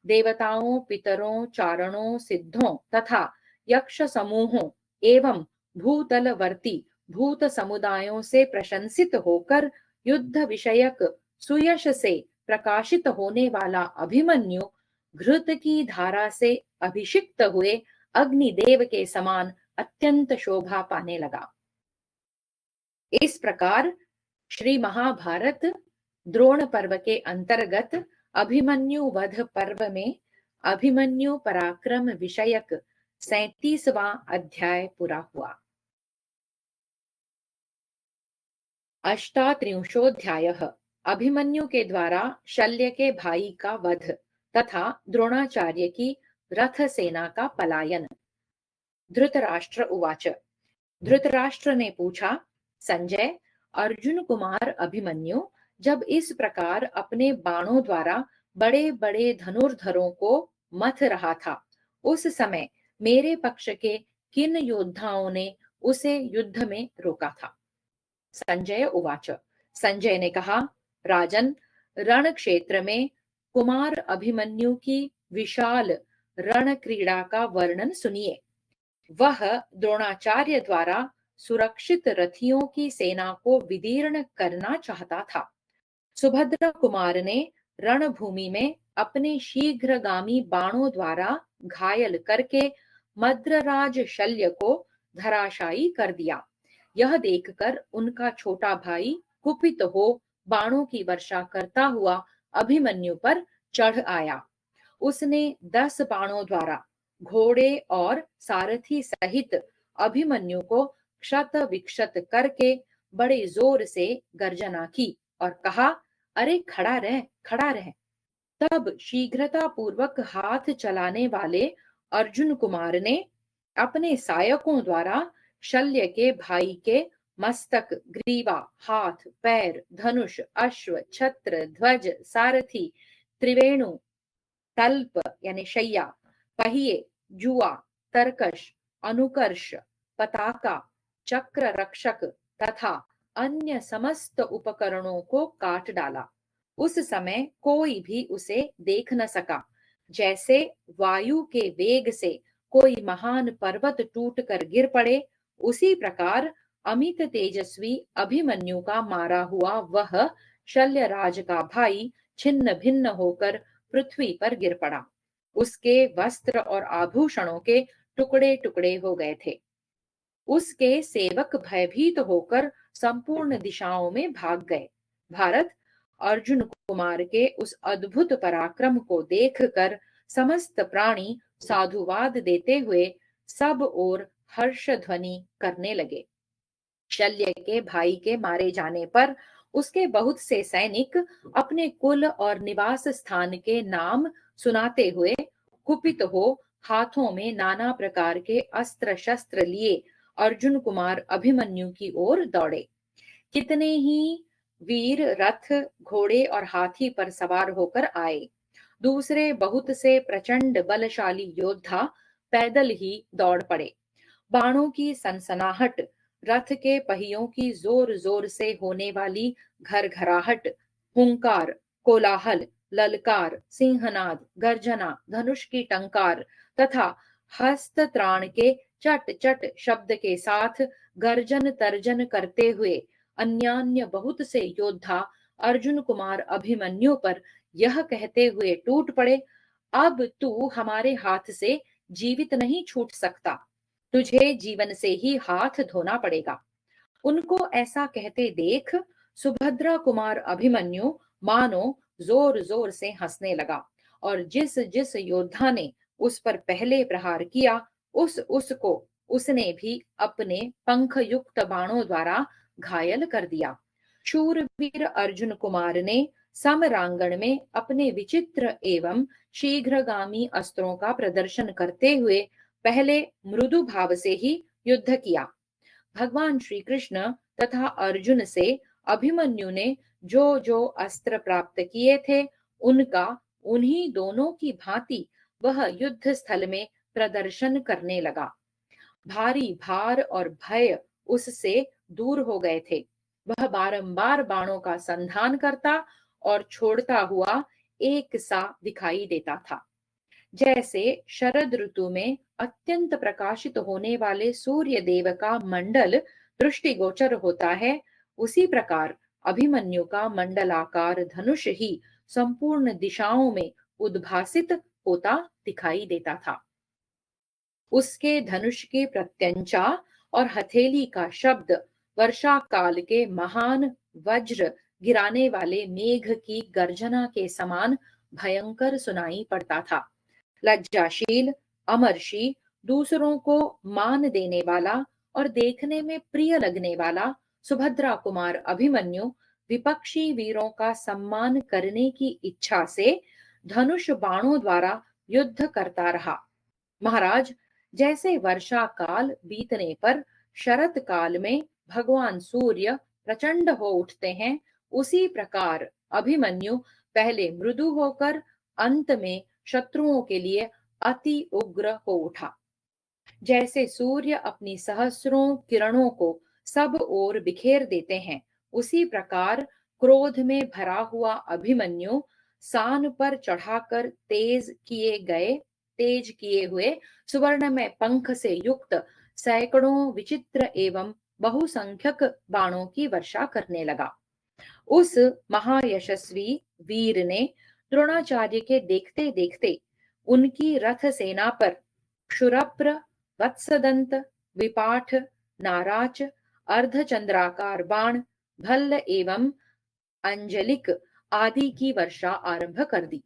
देवताओं, पितरों, चारणों, सिद्धों तथा यक्ष समूहों एवं भूतलवर्ती भूत समुदायों से प्रशंसित होकर युद्ध विषयक सुयश से प्रकाशित होने वाला अभिमन्यु घृत की धारा से अभिषिक्त हुए अग्निदेव के समान अत्यंत शोभा पाने लगा। इस प्रकार श्री महाभारत द्रोण पर्व के अंतर्गत अभिमन्यु वध पर्व में अभिमन्यु पराक्रम विषयक 37वां अध्याय पूरा हुआ। अष्टात्रिंशोऽध्यायः अभिमन्यु के द्वारा शल्य के भाई का वध तथा द्रोणाचार्य की रथ सेना का पलायन। धृतराष्ट्र उवाच। धृतराष्ट्र ने पूछा, संजय, अर्जुन कुमार अभिमन्यु जब इस प्रकार अपने बाणों द्वारा बड़े बड़े धनुर्धरों को मथ रहा था, उस समय मेरे पक्ष के किन योद्धाओं ने उसे युद्ध में रोका था? संजय उवाच। संजय ने कहा, राजन, रण क्षेत्र में कुमार अभिमन्यु की विशाल रण क्रीड़ा का वर्णन सुनिए। वह द्रोणाचार्य द्वारा सुरक्षित रथियों की सेना को विदीर्ण करना चाहता था। सुभद्रा कुमार ने रणभूमि में अपने शीघ्रगामी बाणों द्वारा घायल करके मद्रराज शल्य को धराशायी कर दिया। यह देखकर उनका छोटा भाई कुपित हो बाणों की वर्षा करता हुआ अभिमन्यु पर चढ़ आया। उसने 10 बाणों द्वारा घोड़े और सारथी सहित अभिमन्यु को क्षत विक्षत करके बड़े जोर से गर्जना की और कहा, अरे खड़ा रह, खड़ा रह। तब शीघ्रता पूर्वक हाथ चलाने वाले अर्जुन कुमार ने अपने सहायकों द्वारा शल्य के भाई के मस्तक, ग्रीवा, हाथ, पैर, धनुष, अश्व, छत्र, ध्वज, सारथी, त्रिवेणु, तल्प यानी शैया, पहिए, जुआ, तरकश, अनुकर्ष, पताका, चक्र रक्षक तथा अन्य समस्त उपकरणों को काट डाला। उस समय कोई भी उसे देख न सका। जैसे वायु के वेग से कोई महान पर्वत टूटकर गिर पड़े, उसी प्रकार अमित तेजस्वी अभिमन्यु का मारा हुआ वह शल्यराज का भाई छिन्न भिन्न होकर पृथ्वी पर गिर पड़ा। उसके वस्त्र और आभूषणों के टुकड़े टुकड़े हो गए थे। उसके सेवक भयभीत होकर संपूर्ण दिशाओं में भाग गए। भारत, अर्जुन कुमार के उस अद्भुत पराक्रम को देखकर समस्त प्राणी साधुवाद देते हुए सब ओर हर्ष ध्वनि करने लगे। शल्य के भाई के मारे जाने पर उसके बहुत से सैनिक अपने कुल और निवास स्थान के नाम सुनाते हुए कुपित हो हाथों में नाना प्रकार के अस्त्र शस्त्र लिए अर्जुन कुमार अभिमन्यु की ओर दौड़े। कितने ही वीर रथ, घोड़े और हाथी पर सवार होकर आए। दूसरे बहुत से प्रचंड बलशाली योद्धा पैदल ही दौड़ पड़े। बाणों की सनसनाहट, रथ के पहियों की जोर जोर से होने वाली घरघराहट, हुंकार, कोलाहल, ललकार, सिंहनाद, गर्जना, धनुष की टंकार तथा हस्त त्राण के चट चट शब्द के साथ गर्जन तर्जन करते हुए अन्यान्य बहुत से योद्धा अर्जुन कुमार अभिमन्यु पर यह कहते हुए टूट पड़े, अब तू हमारे हाथ से जीवित नहीं छूट सकता, तुझे जीवन से ही हाथ धोना पड़ेगा। उनको ऐसा कहते देख सुभद्रा कुमार अभिमन्यु मानो जोर जोर से हंसने लगा और जिस जिस योद्धा ने उस पर पहले प्रहार किया, उसको उसने भी अपने पंख युक्त बाणों द्वारा घायल कर दिया। शूरवीर अर्जुन कुमार ने समरांगण में अपने विचित्र एवं शीघ्रगामी अस्त्रों का प्रदर्शन करते हुए पहले मृदु भाव से ही युद्ध किया। भगवान श्री कृष्ण तथा अर्जुन से अभिमन्यु ने जो जो अस्त्र प्राप्त किए थे, उनका उन्हीं दोनों की भांति वह युद्ध स्थल में प्रदर्शन करने लगा। भारी भार और भय उससे दूर हो गए थे। वह बारंबार बाणों का संधान करता और छोड़ता हुआ एक सा दिखाई देता था। जैसे शरद ऋतु में अत्यंत प्रकाशित होने वाले सूर्य देव का मंडल दृष्टिगोचर होता है, उसी प्रकार अभिमन्यु का मंडलाकार धनुष ही संपूर्ण दिशाओं में उद्भासित होता दिखाई देता था। उसके धनुष की प्रत्यंचा और हथेली का शब्द वर्षा काल के महान वज्र गिराने वाले मेघ की गर्जना के समान भयंकर सुनाई पड़ता था। लज्जाशील, अमर्षी, दूसरों को मान देने वाला और देखने में प्रिय लगने वाला सुभद्रा कुमार अभिमन्यु विपक्षी वीरों का सम्मान करने की इच्छा से धनुष बाणों द्वारा युद्ध करता रहा। महाराज, जैसे वर्षा काल बीतने पर शरत काल में भगवान सूर्य प्रचंड हो उठते हैं, उसी प्रकार अभिमन्यु पहले मृदु होकर अंत में शत्रुओं के लिए अति उग्र हो उठा। जैसे सूर्य अपनी सहस्रों किरणों को सब ओर बिखेर देते हैं, उसी प्रकार क्रोध में भरा हुआ अभिमन्यु सान पर चढ़ाकर तेज किए हुए सुवर्णमय पंख से युक्त सैकड़ों विचित्र एवं बहुसंख्यक बाणों की वर्षा करने लगा। उस महायशस्वी वीर ने द्रोणाचार्य के देखते देखते उनकी रथ सेना पर क्षुरप्र, वत्सदंत, विपाठ, नाराच, अर्धचंद्राकार बाण, भल्ल एवं अंजलिक आदि की वर्षा आरंभ कर दी।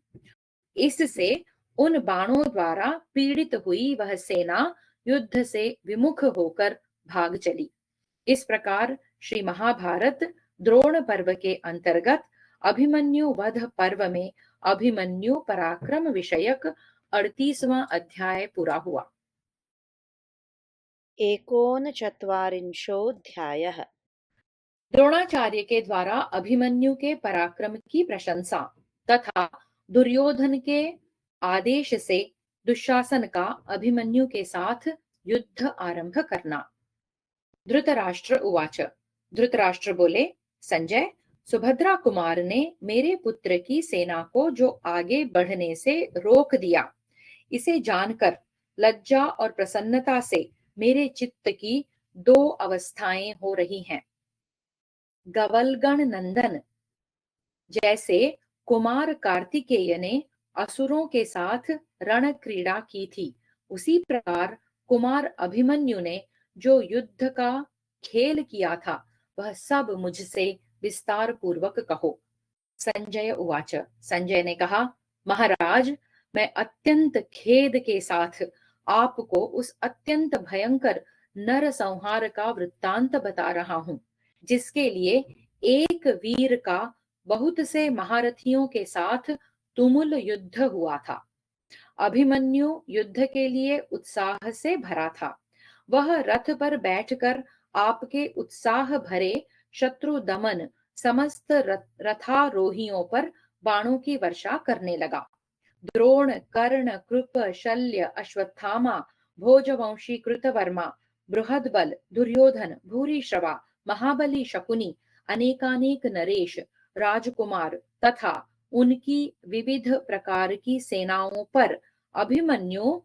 इससे उन बाणों द्वारा पीड़ित हुई वह सेना युद्ध से विमुख होकर भाग चली। इस प्रकार श्री महाभारत द्रोण पर्व के अंतर्गत अभिमन्यु वध पर्व में अभिमन्यु पराक्रम विषयक 38वां अध्याय पूरा हुआ। एकोनचत्वारिंशोऽध्यायः। द्रोणाचार्य के द्वारा अभिमन्यु के पराक्रम की प्रशंसा तथा दुर्योधन के आदेश से दुशासन का अभिमन्यु के साथ युद्ध आरंभ करना। धृतराष्ट्र उवाच। धृतराष्ट्र बोले, संजय, सुभद्रा कुमार ने मेरे पुत्र की सेना को जो आगे बढ़ने से रोक दिया, इसे जानकर लज्जा और प्रसन्नता से मेरे चित्त की दो अवस्थाएं हो रही हैं। गवलगण नंदन जैसे कुमार कार्तिकेय ने असुरों के साथ रण क्रीड़ा की थी, उसी प्रकार कुमार अभिमन्यु ने जो युद्ध का खेल किया था, वह सब मुझसे विस्तार पूर्वक कहो। संजय उवाच। संजय ने कहा, महाराज, मैं अत्यंत खेद के साथ आपको उस अत्यंत भयंकर नर संहार का वृत्तांत बता रहा हूं, जिसके लिए एक वीर का बहुत से महारथियों के साथ तुमुल युद्ध हुआ था। अभिमन्यु युद्ध के लिए उत्साह से भरा था। वह रथ पर बैठकर आपके उत्साह भरे शत्रु दमन समस्त रथारोहियों पर बाणों की वर्षा करने लगा। द्रोण, कर्ण, कृप, शल्य, अश्वत्थामा, भोजवंशी कृतवर्मा, बृहद्बल, दुर्योधन, भूरिश्रवा, महाबली शकुनी, अनेकानेक नरेश, राजकुमार तथा उनकी विविध प्रकार की सेनाओं पर अभिमन्यु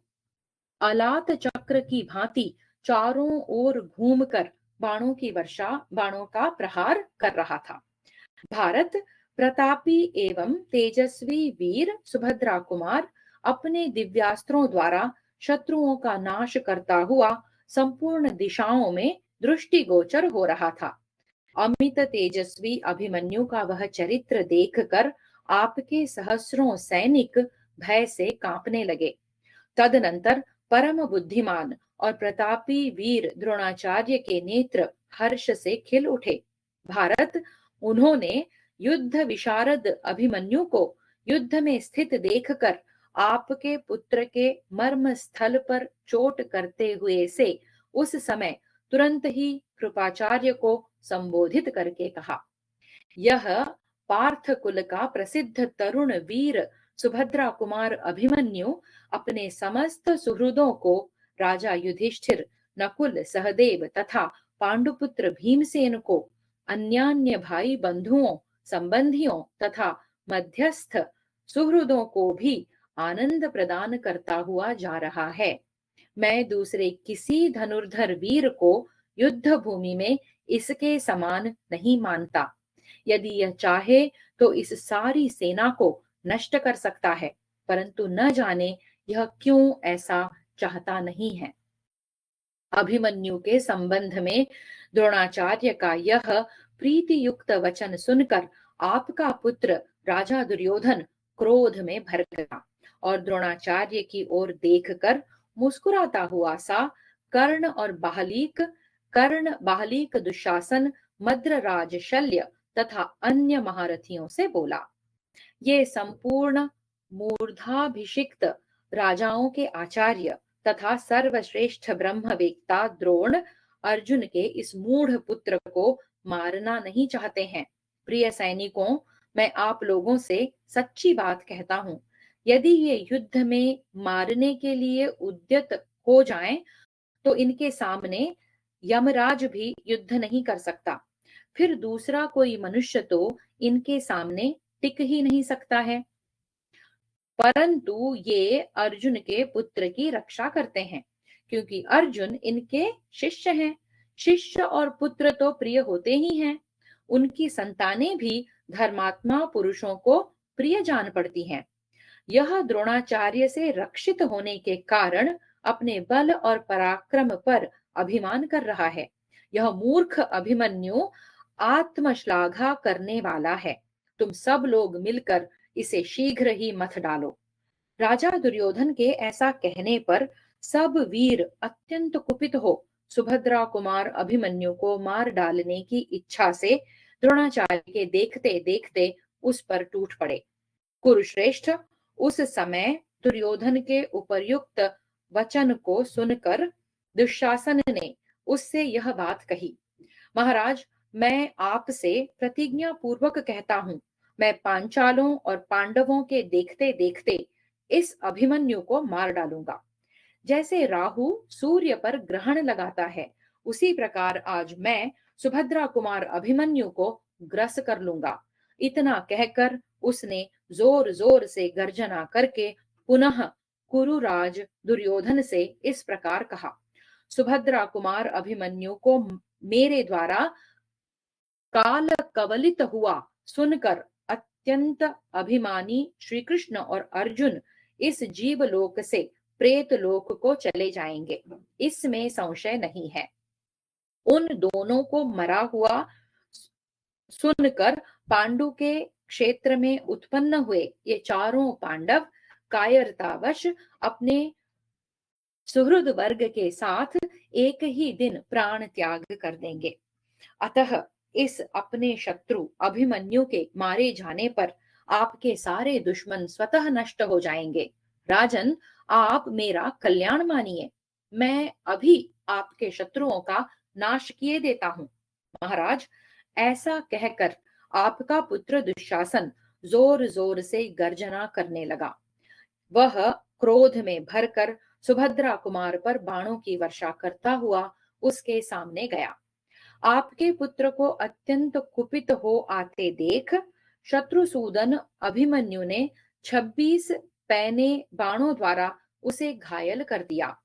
अलात चक्र की भांति चारों ओर घूमकर बाणों का प्रहार कर रहा था। भारत प्रतापी एवं तेजस्वी वीर सुभद्रा कुमार अपने दिव्यास्त्रों द्वारा शत्रुओं का नाश करता हुआ संपूर्ण दिशाओं में दृष्टिगोचर हो रहा था। अमित तेजस्वी अभिमन्यु का वह चरित्र देखकर आपके सहस्रों सैनिक भय से कांपने लगे। तदनंतर परम बुद्धिमान और प्रतापी वीर द्रोणाचार्य के नेत्र हर्ष से खिल उठे। भारत, उन्होंने युद्ध विशारद अभिमन्यु को युद्ध में स्थित देखकर आपके पुत्र के मर्म स्थल पर चोट करते हुए से उस समय तुरंत ही कृपाचार्य को संबोधित करके कहा, यह पार्थ कुल का प्रसिद्ध तरुण वीर सुभद्रा कुमार अभिमन्यु अपने समस्त सुहृदों को राजा युधिष्ठिर, नकुल, सहदेव तथा पांडुपुत्र भीमसेन को, अन्यान्य भाई बंधुओं, संबंधियों तथा मध्यस्थ सुहृदों को भी आनंद प्रदान करता हुआ जा रहा है। मैं दूसरे किसी धनुर्धर वीर को युद्ध भूमि में इसके समान नहीं मानता। यदि यह चाहे तो इस सारी सेना को नष्ट कर सकता है, परंतु न जाने यह क्यों ऐसा चाहता नहीं है। अभिमन्यु के संबंध में द्रोणाचार्य का यह प्रीति युक्त वचन सुनकर आपका पुत्र राजा दुर्योधन क्रोध में भर गया और द्रोणाचार्य की ओर देखकर मुस्कुराता हुआ सा कर्ण, बाहलिक, दुशासन, मद्रराज, शल्य तथा अन्य महारथियों से बोला, ये संपूर्ण मूर्धाभिषिक्त राजाओं के आचार्य तथा सर्वश्रेष्ठ ब्रह्मवेत्ता द्रोण अर्जुन के इस मूढ़ पुत्र को मारना नहीं चाहते हैं। प्रिय सैनिकों, मैं आप लोगों से सच्ची बात कहता हूं, यदि ये युद्ध में मारने के लिए उद्यत हो जाएं, तो इनके सामने यमराज भी युद्ध नहीं कर सकता। फिर दूसरा कोई मनुष्य तो इनके सामने टिक ही नहीं सकता है। परंतु ये अर्जुन के पुत्र की रक्षा करते हैं, क्योंकि अर्जुन इनके शिष्य हैं। शिष्य और पुत्र तो प्रिय होते ही हैं। उनकी संतानें भी धर्मात्मा पुरुषों को प्रिय जान पड़ती हैं। यह द्रोणाचार्य से रक्षित होने के कारण अपने बल और पराक्रम पर अभिमान कर रहा है। यह मूर्ख अभिमन्यु आत्मश्लाघा करने वाला है तुम सब लोग मिलकर इसे शीघ्र ही मथ डालो। राजा दुर्योधन के ऐसा कहने पर सब वीर अत्यंत कुपित हो सुभद्रा कुमार अभिमन्यु को मार डालने की इच्छा से द्रोणाचार्य के देखते देखते उस पर टूट पड़े। कुरुश्रेष्ठ, उस समय दुर्योधन के उपर्युक्त वचन को सुनकर दुशासन ने उससे यह बात कही, महाराज, मैं आपसे प्रतिज्ञा पूर्वक कहता हूं, मैं पांचालों और पांडवों के देखते देखते इस अभिमन्यु को मार डालूंगा। जैसे राहु सूर्य पर ग्रहण लगाता है, उसी प्रकार आज मैं सुभद्रा कुमार अभिमन्यु को ग्रस कर लूंगा। इतना कहकर उसने जोर जोर से गर्जना करके पुनः कुरुराज दुर्योधन से इस प्रकार कहा, सुभद्रा कुमार अभिमन्यु को मेरे द्वारा काल कवलित हुआ सुनकर अत्यंत अभिमानी श्री कृष्ण और अर्जुन इस जीव लोक से प्रेत लोक को चले जाएंगे, इसमें संशय नहीं है। उन दोनों को मरा हुआ सुनकर पांडु के क्षेत्र में उत्पन्न हुए ये चारों पांडव कायरतावश अपने सुहृद वर्ग के साथ एक ही दिन प्राण त्याग कर देंगे। अतः इस अपने शत्रु अभिमन्यु के मारे जाने पर आपके सारे दुश्मन स्वतः नष्ट हो जाएंगे। राजन, आप मेरा कल्याण मानिए, मैं अभी आपके शत्रुओं का नाश किए देता हूं। महाराज, ऐसा कहकर आपका पुत्र दुशासन जोर जोर से गर्जना करने लगा। वह क्रोध में भरकर सुभद्रा कुमार पर बाणों की वर्षा करता हुआ उसके सामने गया। आपके पुत्र को अत्यंत कुपित हो आते देख शत्रुसूदन अभिमन्यु ने 26 पैने बाणों द्वारा उसे घायल कर दिया।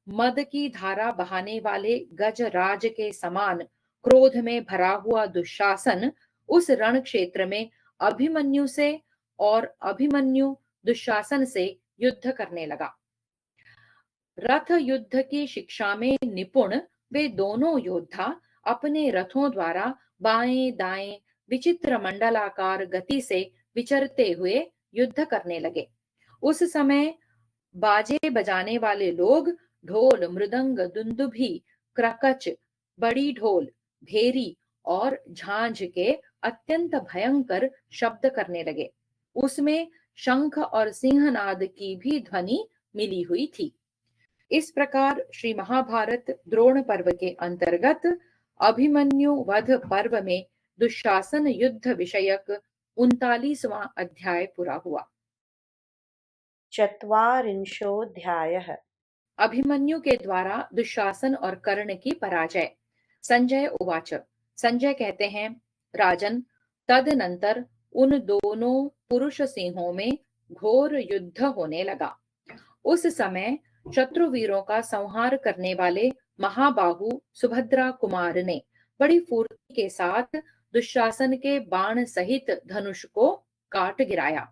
मद की धारा बहाने वाले गजराज के समान क्रोध में भरा हुआ दुशासन उस रण क्षेत्र में अभिमन्यु से और अभिमन्यु दुशासन से युद्ध करने लगा। रथ युद्ध की शिक्षा में निपुण वे दोनों योद्धा अपने रथों द्वारा बाएं दाएं विचित्र मंडलाकार गति से विचरते हुए युद्ध करने लगे। उस समय बाजे बजाने वाले लोग ढोल, मृदंग, दुंदुभी, क्रकच, बड़ी ढोल, भेरी और झांझ के अत्यंत भयंकर शब्द करने लगे। उसमें शंख और सिंहनाद की भी ध्वनि मिली हुई थी। इस प्रकार श्री महाभारत द्रोण पर्व के अंतर्गत अभिमन्यु वध पर्व में दुशासन युद्ध विषयक 39वां अध्याय पूरा हुआ। चत्वारिंशोऽध्यायः। अभिमन्यु के द्वारा दुशासन और कर्ण की पराजय। संजय उवाच, संजय कहते हैं, राजन, तदनंतर उन दोनों पुरुष सिंहों में घोर युद्ध होने लगा। उस समय शत्रुवीरों का संहार करने वाले महाबाहु सुभद्रा कुमार ने बड़ी फुर्ती के साथ दुशासन के बाण सहित धनुष को काट गिराया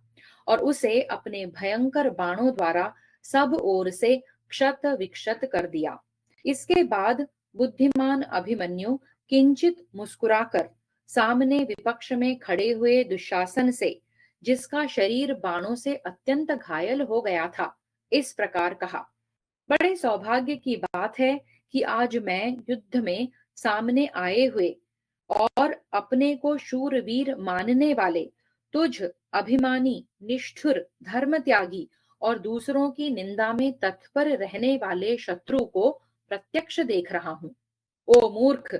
और उसे अपने भयंकर बाणों द्वारा सब ओर से क्षत विक्षत कर दिया। इसके बाद बुद्धिमान अभिमन्यु किंचित मुस्कुराकर सामने विपक्ष में खड़े हुए दुशासन से, जिसका शरीर बाणों से अत्यंत घायल हो गया था, इस प्रकार कहा, बड़े सौभाग्य की बात है कि आज मैं युद्ध में सामने आए हुए और अपने को शूरवीर मानने वाले तुझ अभिमानी, निष्ठुर, धर्म त्यागी और दूसरों की निंदा में तत्पर रहने वाले शत्रु को प्रत्यक्ष देख रहा हूं। ओ मूर्ख,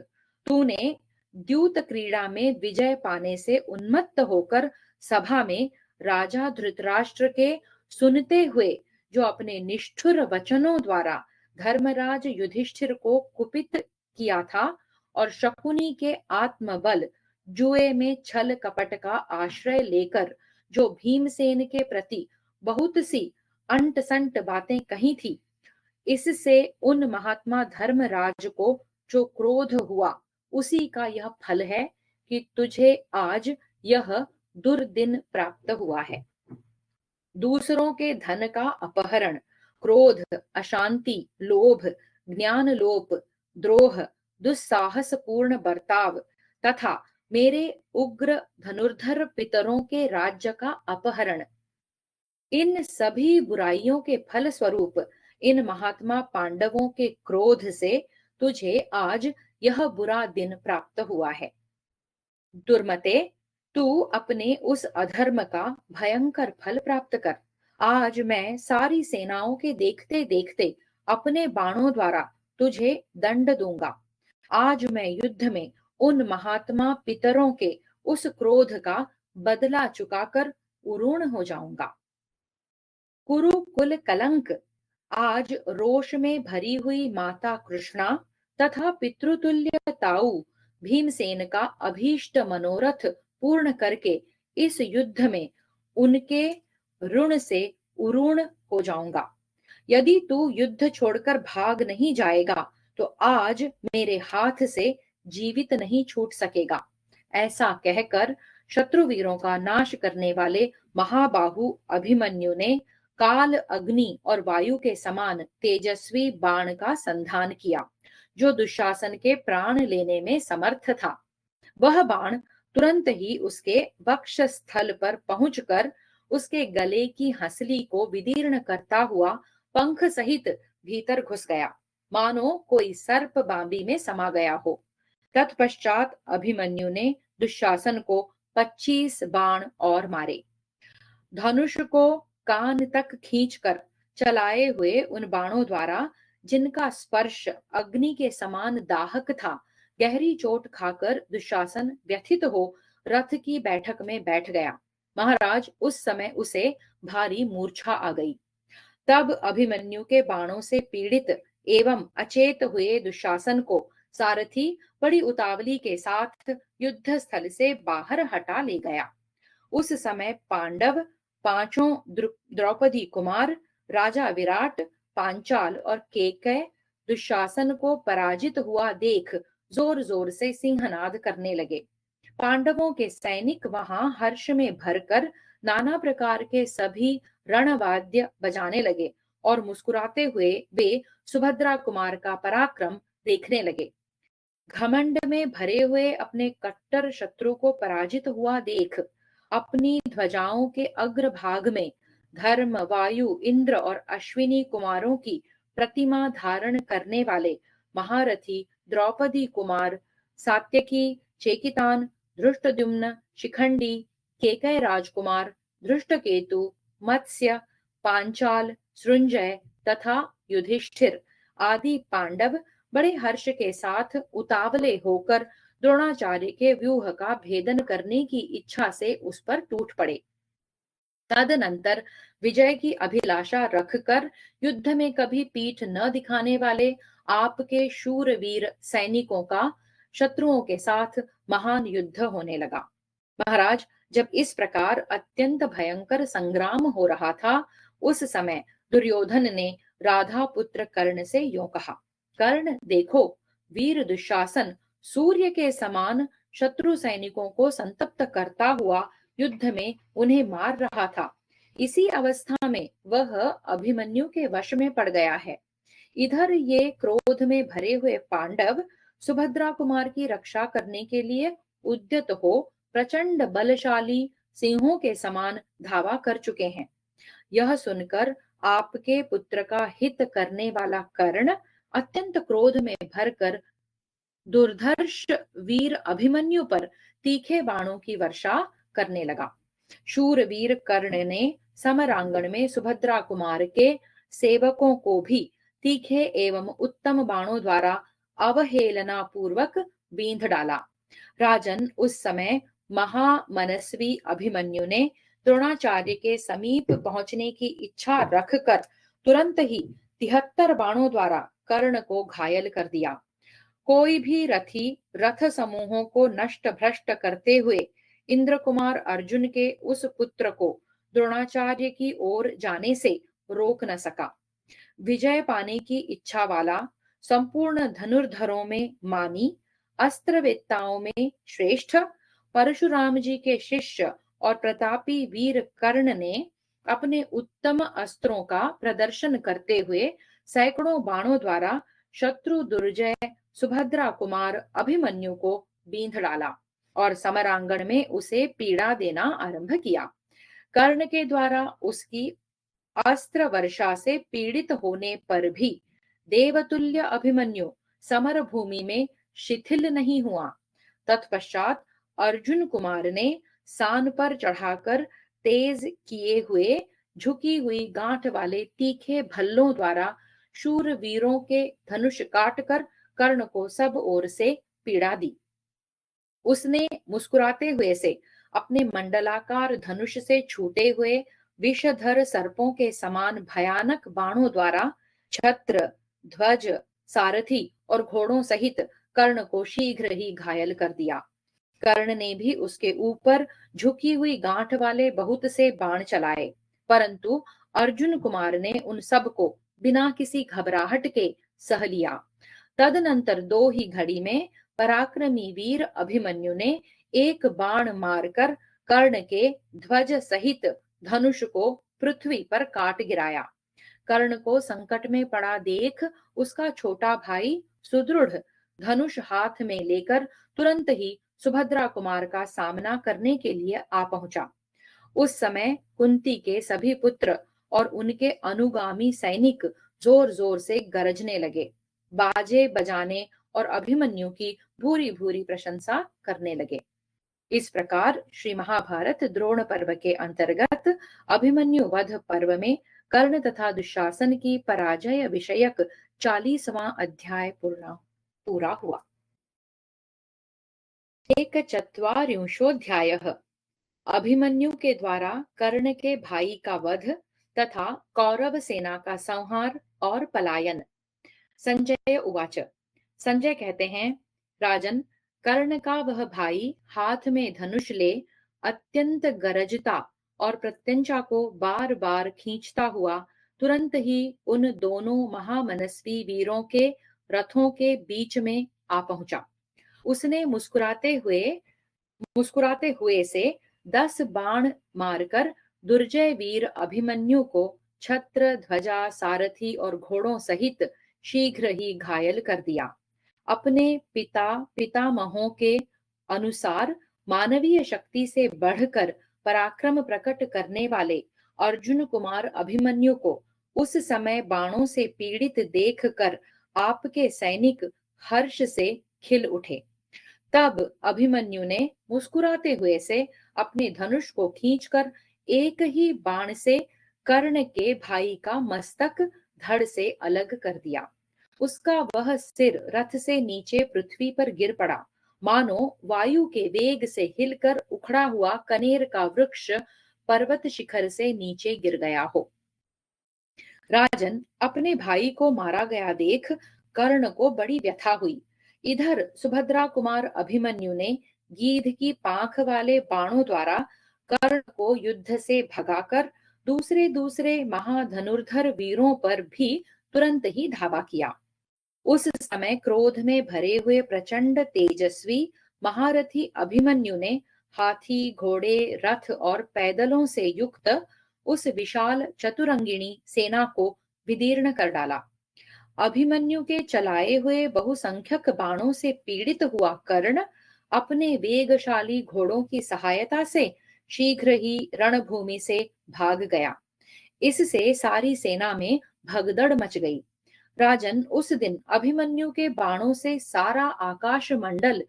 तूने द्यूत क्रीड़ा में विजय पाने से उन्मत्त होकर सभा में राजा धृतराष्ट्र के सुनते हुए जो अपने निष्ठुर वचनों द्वारा धर्मराज युधिष्ठिर को कुपित किया था और शकुनी के आत्मबल जुए में छल कपट का आश्रय लेकर जो भीमसेन के प्रति बहुत सी अंट संट बातें कही थी, इससे उन महात्मा धर्मराज को जो क्रोध हुआ, उसी का यह फल है कि तुझे आज यह दुर्दिन प्राप्त हुआ है। दूसरों के धन का अपहरण, क्रोध, अशांति, लोभ, ज्ञान लोप, द्रोह, दुस्साहसपूर्ण बर्ताव तथा मेरे उग्र धनुर्धर पितरों के राज्य का अपहरण, इन सभी बुराइयों के फल स्वरूप इन महात्मा पांडवों के क्रोध से तुझे आज यह बुरा दिन प्राप्त हुआ है। दुर्मते, तू अपने उस अधर्म का भयंकर फल प्राप्त कर। आज मैं सारी सेनाओं के देखते देखते अपने बाणों द्वारा तुझे दंड दूंगा। आज मैं युद्ध में उन महात्मा पितरों के उस क्रोध का बदला चुकाकर उरूण हो जाऊंगा। कुरुकुल कलंक, आज रोष में भरी हुई माता कृष्णा तथा पितृतुल्य ताऊ भीमसेन का अभीष्ट मनोरथ पूर्ण करके इस युद्ध में उनके ऋण से उरूण हो जाऊंगा। यदि तू युद्ध छोड़कर भाग नहीं जाएगा तो आज मेरे हाथ से जीवित नहीं छूट सकेगा। ऐसा कहकर शत्रुवीरों का नाश करने वाले महाबाहु अभिमन्यु ने काल, अग्नि और वायु के समान तेजस्वी बाण का संधान किया, जो दुशासन के प्राण लेने में समर्थ था। वह बाण तुरंत ही उसके वक्ष स्थल पर पहुंचकर उसके गले की हंसली को विदीर्ण करता हुआ पंख सहित भीतर घुस गया, मानो कोई सर्प बांबी में समा गया हो। तत्पश्चात अभिमन्यु ने दुशासन को 25 बाण और मारे। धनुष को कान तक खींचकर चलाए हुए उन बाणों द्वारा, जिनका स्पर्श अग्नि के समान दाहक था, गहरी चोट खाकर दुशासन व्यथित हो रथ की बैठक में बैठ गया। महाराज, उस समय उसे भारी मूर्छा आ गई। तब अभिमन्यु के बाणों से पीड़ित एवं अचेत हुए दुशासन को सारथी बड़ी उतावली के साथ युद्ध स्थल से बाहर हटा ले गया। उस समय पांडव पांचों द्रौपदी कुमार, राजा विराट, पांचाल और केकय दुशासन को पराजित हुआ देख जोर जोर से सिंहनाद करने लगे। पांडवों के सैनिक वहां हर्ष में भरकर नाना प्रकार के सभी रणवाद्य बजाने लगे और मुस्कुराते हुए वे सुभद्रा कुमार का पराक्रम देखने लगे। घमंड में भरे हुए अपने कट्टर शत्रु को पराजित हुआ देख अपनी ध्वजाओं के अग्रभाग में धर्म, वायु, इंद्र और अश्विनी कुमारों की प्रतिमा धारण करने वाले महारथी द्रौपदी कुमार, सात्यकी, चेकितान, धृष्टद्युम्न, शिखंडी, केकय राजकुमार, धृष्टकेतु, मत्स्य, पांचाल, सृंजय तथा युधिष्ठिर आदि पांडव बड़े हर्ष के साथ उतावले होकर द्रोणाचार्य के व्यूह का भेदन करने की इच्छा से उस पर टूट पड़े। तदनंतर विजय की अभिलाषा रखकर युद्ध में कभी पीठ न दिखाने वाले आपके शूरवीर सैनिकों का शत्रुओं के साथ महान युद्ध होने लगा। महाराज, जब इस प्रकार अत्यंत भयंकर संग्राम हो रहा था, उस समय दुर्योधन ने राधा पुत्र कर्ण से यूं कहा, कर्ण देखो, वीर दुशासन सूर्य के समान शत्रु सैनिकों को संतप्त करता हुआ युद्ध में उन्हें मार रहा था। इसी अवस्था में वह अभिमन्यु के वश में पड़ गया है। इधर ये क्रोध में भरे हुए पांडव सुभद्रा कुमार की रक्षा करने के लिए उद्यत हो प्रचंड बलशाली सिंहों के समान धावा कर चुके हैं। यह सुनकर आपके पुत्र का हित करने वाला कर्ण अत्यंत क्रोध में भरकर दुर्धर्ष वीर अभिमन्यु पर तीखे बाणों की वर्षा करने लगा। शूरवीर कर्ण ने समरांगण में सुभद्रा कुमार के सेवकों को भी तीखे एवं उत्तम बाणों द्वारा अवहेलना पूर्वक बींध डाला। राजन, उस समय महामनस्वी अभिमन्यु ने द्रोणाचार्य के समीप पहुंचने की इच्छा रखकर तुरंत ही 73 बाणों द्वारा कर्ण को घायल कर दिया। कोई भी रथी रथ समूहों को नष्ट भ्रष्ट करते हुए इंद्र कुमार अर्जुन के उस पुत्र को द्रोणाचार्य की ओर जाने से रोक न सका। विजय पाने की इच्छा वाला, संपूर्ण धनुर्धरों में मानी, अस्त्रवेत्ताओं में श्रेष्ठ, परशुराम जी के शिष्य और प्रतापी वीर कर्ण ने अपने उत्तम अस्त्रों का प्रदर्शन करते हुए सैकड़ों बाणों द्वारा शत्रु दुर्जय सुभद्रा कुमार अभिमन्यु को बींध डाला। और समरांगण में उसे पीड़ा देना आरंभ किया। कर्ण के द्वारा उसकी अस्त्र वर्षा से पीड़ित होने पर भी देवतुल्य अभिमन्यु समर भूमि में शिथिल नहीं हुआ। तत्पश्चात अर्जुन कुमार ने सान पर चढ़ाकर तेज किए हुए झुकी हुई गांठ वाले तीखे भल्लों द्वारा शूर वीरों के धनुष काटकर कर्ण को सब ओर से पीड़ा दी। उसने मुस्कुराते हुए से अपने मंडलाकार धनुष से छूटे हुए विषधर सर्पों के समान भयानक बाणों द्वारा छत्र, ध्वज, सारथी और घोड़ों सहित कर्ण को शीघ्र ही घायल कर दिया। कर्ण ने भी उसके ऊपर झुकी हुई गांठ वाले बहुत से बाण चलाए, परंतु अर्जुन कुमार ने उन सब को बिना किसी घबराहट के सह लिया। तदनंतर दो ही घड़ी में पराक्रमी वीर अभिमन्यु ने एक बाण मारकर कर्ण के ध्वज सहित धनुष को पृथ्वी पर काट गिराया। कर्ण को संकट में पड़ा देख उसका छोटा भाई सुदृढ़ धनुष हाथ में लेकर तुरंत ही सुभद्रा कुमार का सामना करने के लिए आ पहुंचा। उस समय कुंती के सभी पुत्र और उनके अनुगामी सैनिक जोर जोर से गरजने लगे, बाजे बजाने और अभिमन्यु की भूरी भूरी प्रशंसा करने लगे। इस प्रकार श्री महाभारत द्रोण पर्व के अंतर्गत अभिमन्यु वध पर्व में कर्ण तथा दुशासन की पराजय विषयक 40वां अध्याय पूरा हुआ। एकचत्वारिंशोऽध्यायः अभिमन्यु के द्वारा कर्ण के भाई का वध तथा कौरव सेना का संहार और पलायन। संजय उवाच। संजय कहते हैं, राजन, कर्ण का वह भाई हाथ में धनुष ले अत्यंत गरजता और प्रत्यंचा को बार बार खींचता हुआ तुरंत ही उन दोनों महामनस्वी वीरों के रथों के बीच में आ पहुंचा। उसने मुस्कुराते हुए से 10 बाण मारकर दुर्जय वीर अभिमन्यु को छत्र, ध्वजा, सारथी और घोड़ों सहित शीघ्र ही घायल कर दिया। अपने पितामहों के अनुसार मानवीय शक्ति से बढ़कर पराक्रम प्रकट करने वाले अर्जुन कुमार अभिमन्यु को उस समय बाणों से पीड़ित देखकर आपके सैनिक हर्ष से खिल उठे। तब अभिमन्यु ने मुस्कुराते हुए से अपने धनुष को खींचकर एक ही बाण से कर्ण के भाई का मस्तक धड़ से अलग कर दिया। उसका वह सिर रथ से नीचे पृथ्वी पर गिर पड़ा, मानो वायु के वेग से हिलकर उखड़ा हुआ कनेर का वृक्ष पर्वत शिखर से नीचे गिर गया हो। राजन, अपने भाई को मारा गया देख कर्ण को बड़ी व्यथा हुई। इधर सुभद्रा कुमार अभिमन्यु ने गीध की पांख वाले बाणों द्वारा कर्ण को युद्ध से भगाकर दूसरे दूसरे महाधनुर्धर वीरों पर भी तुरंत ही धावा किया। उस समय क्रोध में भरे हुए प्रचंड तेजस्वी महारथी अभिमन्यु ने हाथी, घोड़े, रथ और पैदलों से युक्त उस विशाल चतुरंगिणी सेना को विदीर्ण कर डाला। अभिमन्यु के चलाए हुए बहुसंख्यक बाणों से पीड़ित हुआ कर्ण अपने वेगशाली घोड़ों की सहायता से शीघ्र ही रणभूमि से भाग गया। इससे सारी सेना में भगदड़ मच गई। राजन, उस दिन अभिमन्यु के बाणों से सारा आकाश मंडल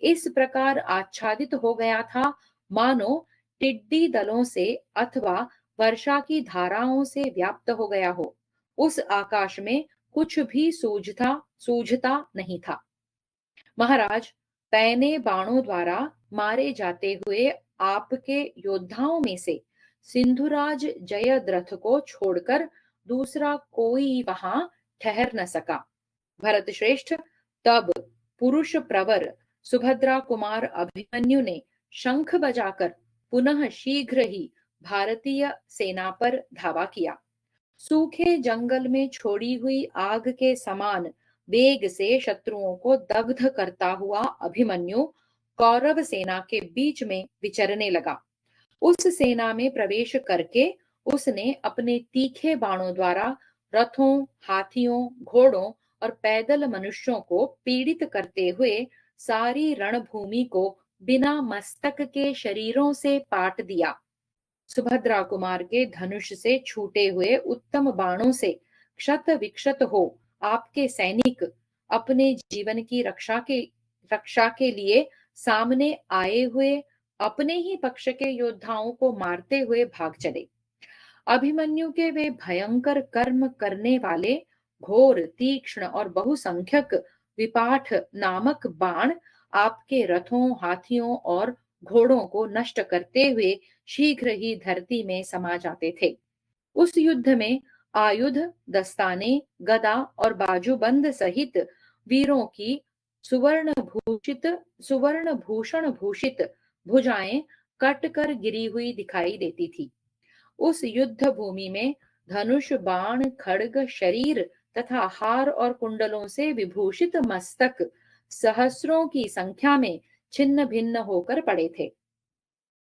इस प्रकार आच्छादित हो गया था, मानो टिड्डी दलों से अथवा वर्षा की धाराओं से व्याप्त हो गया हो। उस आकाश में कुछ भी सूझता नहीं था। महाराज, पैने बाणों द्वारा मारे जाते हुए आपके योद्धाओं में से सिंधुराज जयद्रथ को छोड़कर दूसरा कोई वहां ठहर न सका। भरत श्रेष्ठ, तब पुरुष प्रवर सुभद्रा कुमार अभिमन्यु ने शंख बजाकर पुनः शीघ्र ही भारतीय सेना पर धावा किया। सूखे जंगल में छोड़ी हुई आग के समान वेग से शत्रुओं को दग्ध करता हुआ अभिमन्यु कौरव सेना के बीच में विचरने लगा। उस सेना में प्रवेश करके उसने अपने तीखे बाणों द्वारा रथों, हाथियों, घोड़ों और पैदल मनुष्यों को पीड़ित करते हुए सारी रणभूमि को बिना मस्तक के शरीरों से पाट दिया। सुभद्रा कुमार के धनुष से छूटे हुए उत्तम बाणों से क्षत विक्षत हो आपके सैनिक अपने जीवन की रक्षा के लिए सामने आए हुए अपने ही पक्ष के योद्धाओं को मारते हुए भाग चले। अभिमन्यु के वे भयंकर कर्म करने वाले घोर तीक्ष्ण और बहुसंख्यक विपाठ नामक बाण आपके रथों हाथियों और घोड़ों को नष्ट करते हुए शीघ्र ही धरती में समा जाते थे। उस युद्ध में आयुध दस्ताने गदा और बाजूबंद सहित वीरों की सुवर्ण भूषित सुवर्ण भूषण भूषित भुजाएं कट कर गिरी हुई दिखाई देती थी। उस युद्ध भूमि में धनुष बाण खड्ग शरीर तथा हार और कुंडलों से विभूषित मस्तक सहस्रों की संख्या में छिन्न भिन्न होकर पड़े थे।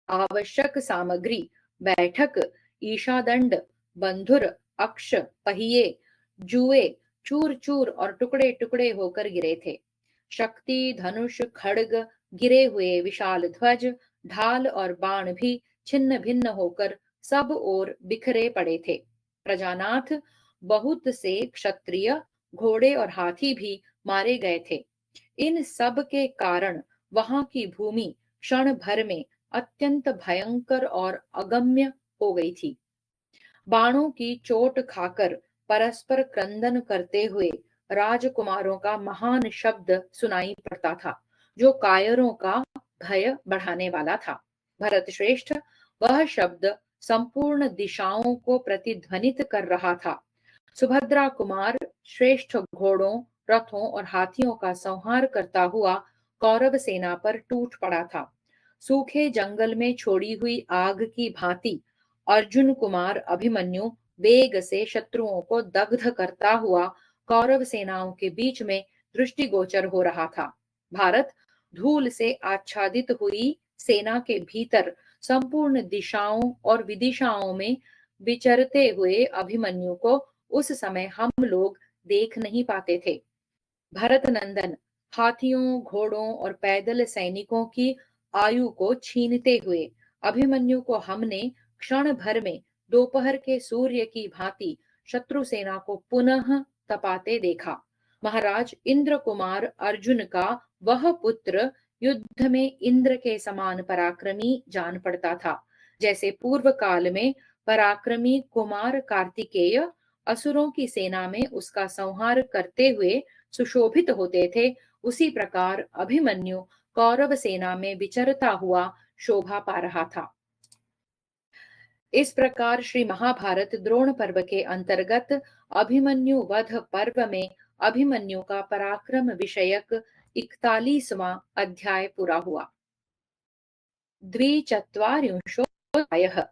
आवश्यक सामग्री बैठक ईशादंड बंधुर अक्ष पहिए जुए चूर चूर और टुकड़े टुकड़े होकर गिरे थे। शक्ति धनुष खड्ग गिरे हुए विशाल ध्वज ढाल और बाण भी छिन्न भिन्न होकर सब ओर बिखरे पड़े थे। प्रजानाथ बहुत से क्षत्रिय घोड़े और हाथी भी मारे गए थे। इन सब के कारण वहां की भूमि क्षण भर में अत्यंत भयंकर और अगम्य हो गई थी। बाणों की चोट खाकर परस्पर क्रंदन करते हुए राजकुमारों का महान शब्द सुनाई पड़ता था, जो कायरों का भय बढ़ाने वाला था। भरत श्रेष्ठ वह शब्द संपूर्ण दिशाओं को प्रतिध्वनित कर रहा था। सुभद्रा कुमार श्रेष्ठ घोड़ों रथों और हाथियों का संहार करता हुआ कौरव सेना पर टूट पड़ा था। सूखे जंगल में छोड़ी हुई आग की भांति अर्जुन कुमार अभिमन्यु वेग से शत्रुओं को दग्ध करता हुआ कौरव सेनाओं के बीच में दृष्टिगोचर हो रहा था। भारत धूल से आच्छादित हुई सेना के भीतर संपूर्ण दिशाओं और विदिशाओं में विचरते हुए अभिमन्यु को उस समय हम लोग देख नहीं पाते थे। भरत नंदन हाथियों घोड़ों और पैदल सैनिकों की आयु को छीनते हुए अभिमन्यु को हमने क्षण भर में दोपहर के सूर्य की भांति शत्रु सेना को पुनः तपाते देखा। महाराज इंद्र कुमार अर्जुन का वह पुत्र युद्ध में इंद्र के समान पराक्रमी जान पड़ता था। जैसे पूर्व काल में पराक्रमी कुमार कार्तिकेय असुरों की सेना में उसका संहार करते हुए सुशोभित होते थे, उसी प्रकार अभिमन्यु कौरव सेना में विचरता हुआ शोभा पा रहा था। इस प्रकार श्री महाभारत द्रोण पर्व के अंतर्गत अभिमन्यु वध पर्व में अभिमन्यु का पराक्रम विषयक 41वां अध्याय पूरा हुआ। द्विचत्वारिंशोऽध्यायः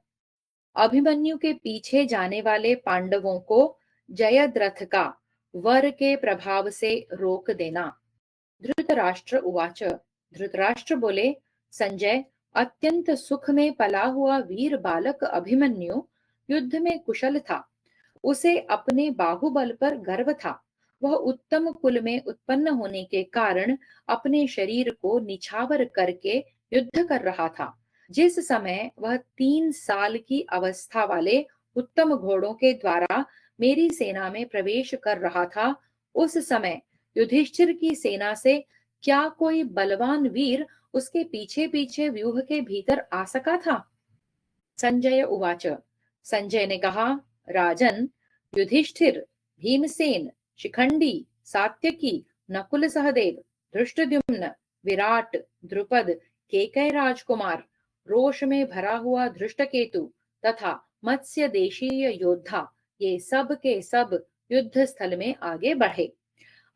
अभिमन्यु के पीछे जाने वाले पांडवों को जयद्रथ का वर के प्रभाव से रोक देना। धृतराष्ट्र उवाच धृतराष्ट्र बोले, संजय अत्यंत सुख में पला हुआ वीर बालक अभिमन्यु युद्ध में कुशल था। उसे अपने बाहुबल पर गर्व था। वह उत्तम कुल में उत्पन्न होने के कारण अपने शरीर को निछावर करके युद्ध कर रहा था। जिस समय वह 3 साल की अवस्था वाले उत्तम घोड़ों के द्वारा मेरी सेना में प्रवेश कर रहा था, उस समय युधिष्ठिर की सेना से क्या कोई बलवान वीर उसके पीछे पीछे व्यूह के भीतर आ सका था? संजय उवाच संजय ने कहा, राजन, युधिष्ठिर भीमसेन शिखंडी सात्यकी नकुल सहदेव धृष्टद्युम्न विराट द्रुपद केकय राजकुमार रोष में भरा हुआ धृष्टकेतु तथा मत्स्य देशीय योद्धा ये सब के सब युद्ध स्थल में आगे बढ़े।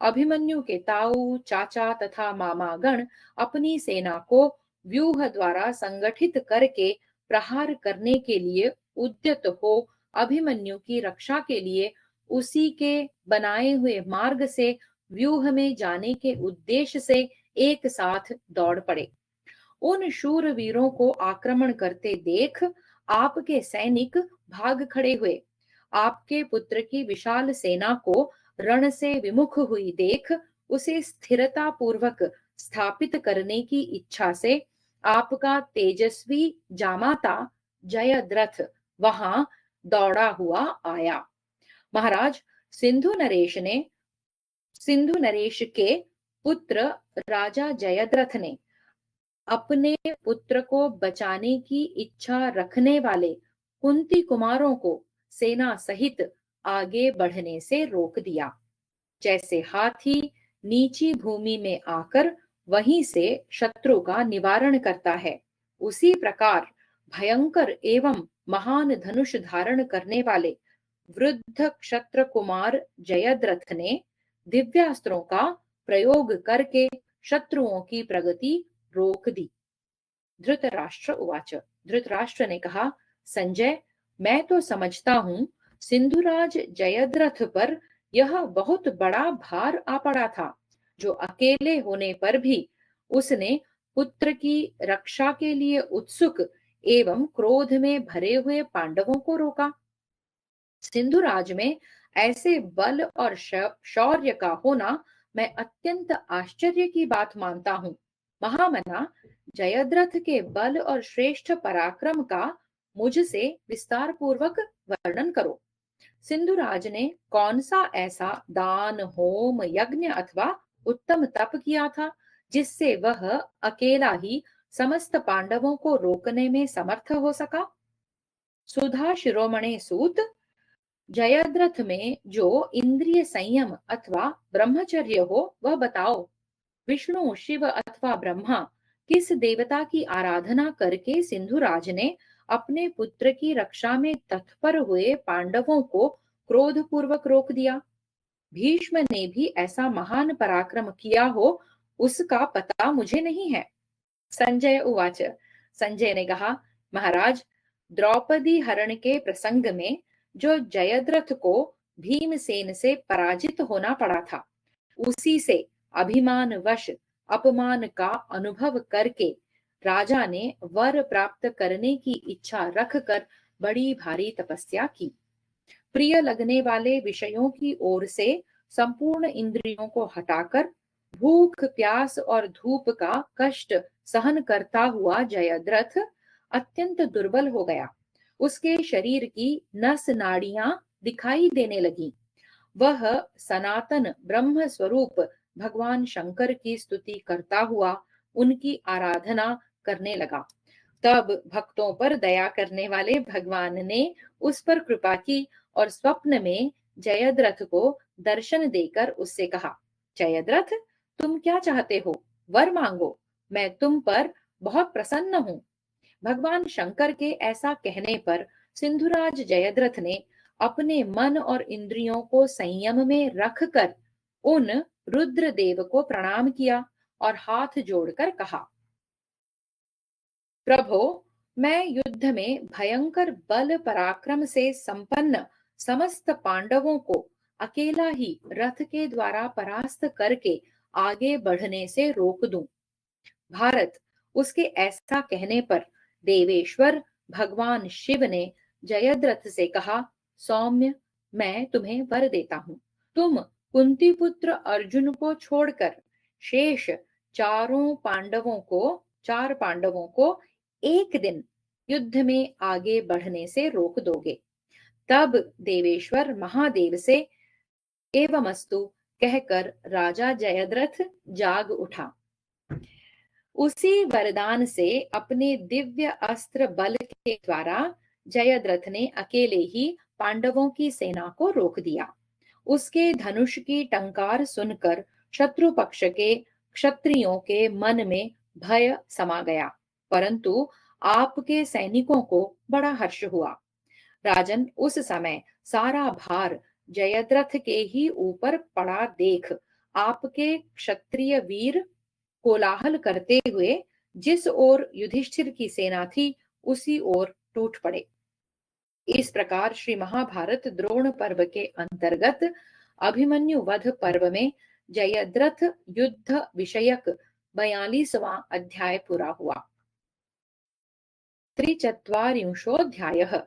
अभिमन्यु के ताऊ चाचा तथा मामागण अपनी सेना को व्यूह द्वारा संगठित करके प्रहार करने के लिए उद्यत हो अभिमन्यु की रक्षा के लिए उसी के बनाए हुए मार्ग से व्यूह में जाने के उद्देश्य से एक साथ दौड़ पड़े। उन शूर वीरों को आक्रमण करते देख आपके सैनिक भाग खड़े हुए। आपके पुत्र की विशाल सेना को रण से विमुख हुई देख उसे स्थिरता पूर्वक स्थापित करने की इच्छा से आपका तेजस्वी जामाता जयद्रथ वहां दौड़ा हुआ आया। महाराज, सिंधु नरेश ने सिंधु नरेश के पुत्र राजा जयद्रथ ने अपने पुत्र को बचाने की इच्छा रखने वाले कुंती कुमारों को सेना सहित आगे बढ़ने से रोक दिया। जैसे हाथी नीची भूमि में आकर वहीं से शत्रु का निवारण करता है, उसी प्रकार भयंकर एवं महान धनुष धारण करने वाले वृद्ध क्षत्र कुमार जयद्रथ ने दिव्यास्त्रों का प्रयोग करके शत्रुओं की प्रगति रोक दी। धृतराष्ट्र उवाच, धृतराष्ट्र ने कहा, संजय, मैं तो समझता हूं सिंधुराज जयद्रथ पर यह बहुत बड़ा भार आ पड़ा था, जो अकेले होने पर भी उसने पुत्र की रक्षा के लिए उत्सुक एवं क्रोध में भरे हुए पांडवों को रोका। सिंधुराज में ऐसे बल और शौर्य का होना मैं अत्यंत आश्चर्य की बात मानता हूँ। महामना, जयद्रथ के बल और श्रेष्ठ पराक्रम का मुझसे विस्तार पूर्वक वर्णन करो। सिंधुराज ने कौन सा ऐसा दान, होम, यज्ञ अथवा उत्तम तप किया था जिससे वह अकेला ही समस्त पांडवों को रोकने में समर्थ हो सका? सुधा शिरोमणि सूत, जयद्रथ में जो इंद्रिय संयम अथवा ब्रह्मचर्य हो वह बताओ। विष्णु, शिव अथवा ब्रह्मा किस देवता की आराधना करके सिंधुराज ने अपने पुत्र की रक्षा में तत्पर हुए पांडवों को क्रोध पूर्वक रोक दिया? भीष्म ने भी ऐसा महान पराक्रम किया हो उसका पता मुझे नहीं है। संजय उवाच, संजय ने कहा, महाराज, द्रौपदी हरण के प्रसंग में जो जयद्रथ को भीमसेन से पराजित होना पड़ा था, उसी से अभिमानवश अपमान का अनुभव करके राजा ने वर प्राप्त करने की इच्छा रखकर बड़ी भारी तपस्या की। प्रिय लगने वाले विषयों की ओर से संपूर्ण इंद्रियों को हटाकर भूख, प्यास और धूप का कष्ट सहन करता हुआ जयद्रथ अत्यंत दुर्बल हो गया। उसके शरीर की नस नाड़ियां दिखाई देने लगी। वह सनातन ब्रह्म स्वरूप भगवान शंकर की स्तुति करता हुआ उनकी आराधना करने लगा। तब भक्तों पर दया करने वाले भगवान ने उस पर कृपा की और स्वप्न में जयद्रथ को दर्शन देकर उससे कहा, जयद्रथ, तुम क्या चाहते हो? वर मांगो, मैं तुम पर बहुत प्रसन्न हूँ। भगवान शंकर के ऐसा कहने पर सिंधुराज जयद्रथ ने अपने मन और इंद्रियों को संयम में रखकर उन रुद्रदेव को प्रणाम किया और हाथ जोड़कर कहा, प्रभो, मैं युद्ध में भयंकर बल पराक्रम से संपन्न समस्त पांडवों को अकेला ही रथ के द्वारा परास्त करके आगे बढ़ने से रोक दूं। भारत, उसके ऐसा कहने पर देवेश्वर भगवान शिव ने जयद्रथ से कहा, सौम्य, मैं तुम्हें वर देता हूँ। तुम कुंती पुत्र अर्जुन को छोड़कर शेष चार पांडवों को एक दिन युद्ध में आगे बढ़ने से रोक दोगे। तब देवेश्वर महादेव से एवमस्तु कहकर राजा जयद्रथ जाग उठा। उसी वरदान से अपने दिव्य अस्त्र बल के द्वारा जयद्रथ ने अकेले ही पांडवों की सेना को रोक दिया। उसके धनुष की टंकार सुनकर शत्रु पक्ष के क्षत्रियों के मन में भय समा गया, परंतु आपके सैनिकों को बड़ा हर्ष हुआ। राजन, उस समय सारा भार जयद्रथ के ही ऊपर पड़ा देख आपके क्षत्रिय वीर कोलाहल करते हुए जिस ओर युधिष्ठिर की सेना थी उसी ओर टूट पड़े। इस प्रकार श्री महाभारत द्रोण पर्व के अंतर्गत अभिमन्यु वध पर्व में जयद्रथ युद्ध विषयक 42वां अध्याय पूरा हुआ। त्रिचत्वारिंशोऽध्यायः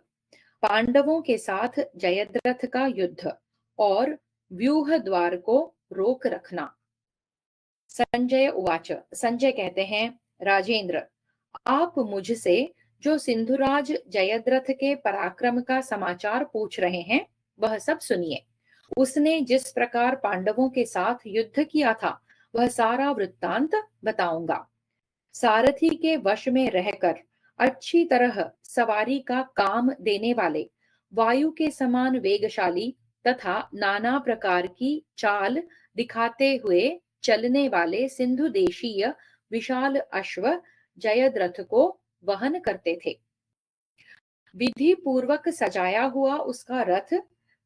पांडवों के साथ जयद्रथ का युद्ध और व्यूह द्वार को रोक रखना। संजय उवाच, संजय कहते हैं, राजेंद्र, आप मुझसे जो सिंधुराज जयद्रथ के पराक्रम का समाचार पूछ रहे हैं, वह सब सुनिए। उसने जिस प्रकार पांडवों के साथ युद्ध किया था, वह सारा वृत्तांत बताऊंगा। सारथी के वश में रहकर अच्छी तरह सवारी का काम देने वाले, वायु के समान वेगशाली तथा नाना प्रकार की चाल दिखाते हुए चलने वाले सिंधु देशीय विशाल अश्व जयद्रथ को वहन करते थे। विधि पूर्वक सजाया हुआ उसका रथ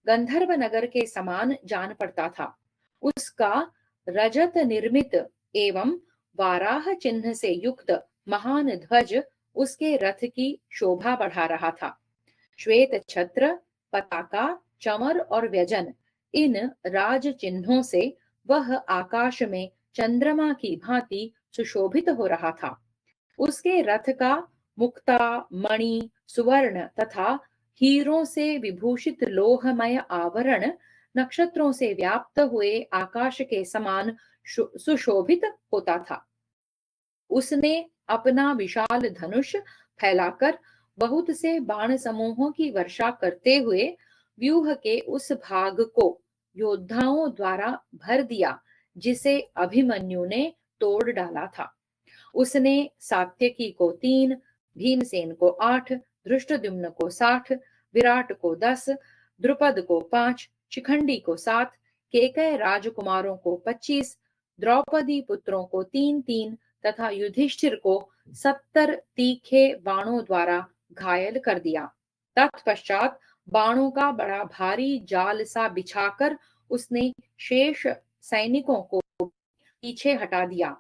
गंधर्व नगर के समान जान पड़ता था। उसका रजत निर्मित एवं वाराह चिन्ह से युक्त महान ध्वज उसके रथ की शोभा बढ़ा रहा था। श्वेत छत्र, पताका, चमर और व्यजन, इन राज चिन्हों से वह आकाश में चंद्रमा की भांति सुशोभित हो रहा था। उसके रथ का मुक्ता, मणि, सुवर्ण तथा हीरों से विभूषित लोहमय आवरण नक्षत्रों से व्याप्त हुए आकाश के समान सुशोभित होता था। उसने अपना विशाल धनुष फैलाकर बहुत से बाण समूहों की वर्षा करते हुए व्यूह के उस भाग को योद्धाओं द्वारा भर दिया जिसे अभिमन्यु ने तोड़ डाला था। उसने सात्यकी को 3, भीमसेन को 8, धृष्टद्युम्न को 60, विराट को 10, द्रुपद को 5, शिखंडी को 7, केकय राजकुमारों को 25, द्रौपदी पुत्रों को 3-3 तथा युधिष्ठिर को 70 तीखे बाणों द्वारा घायल कर दिया। तत्पश्चात बाणों का बड़ा भारी जाल सा बिछाकर उसने शेष सैनिकों को पीछे हटा दिया।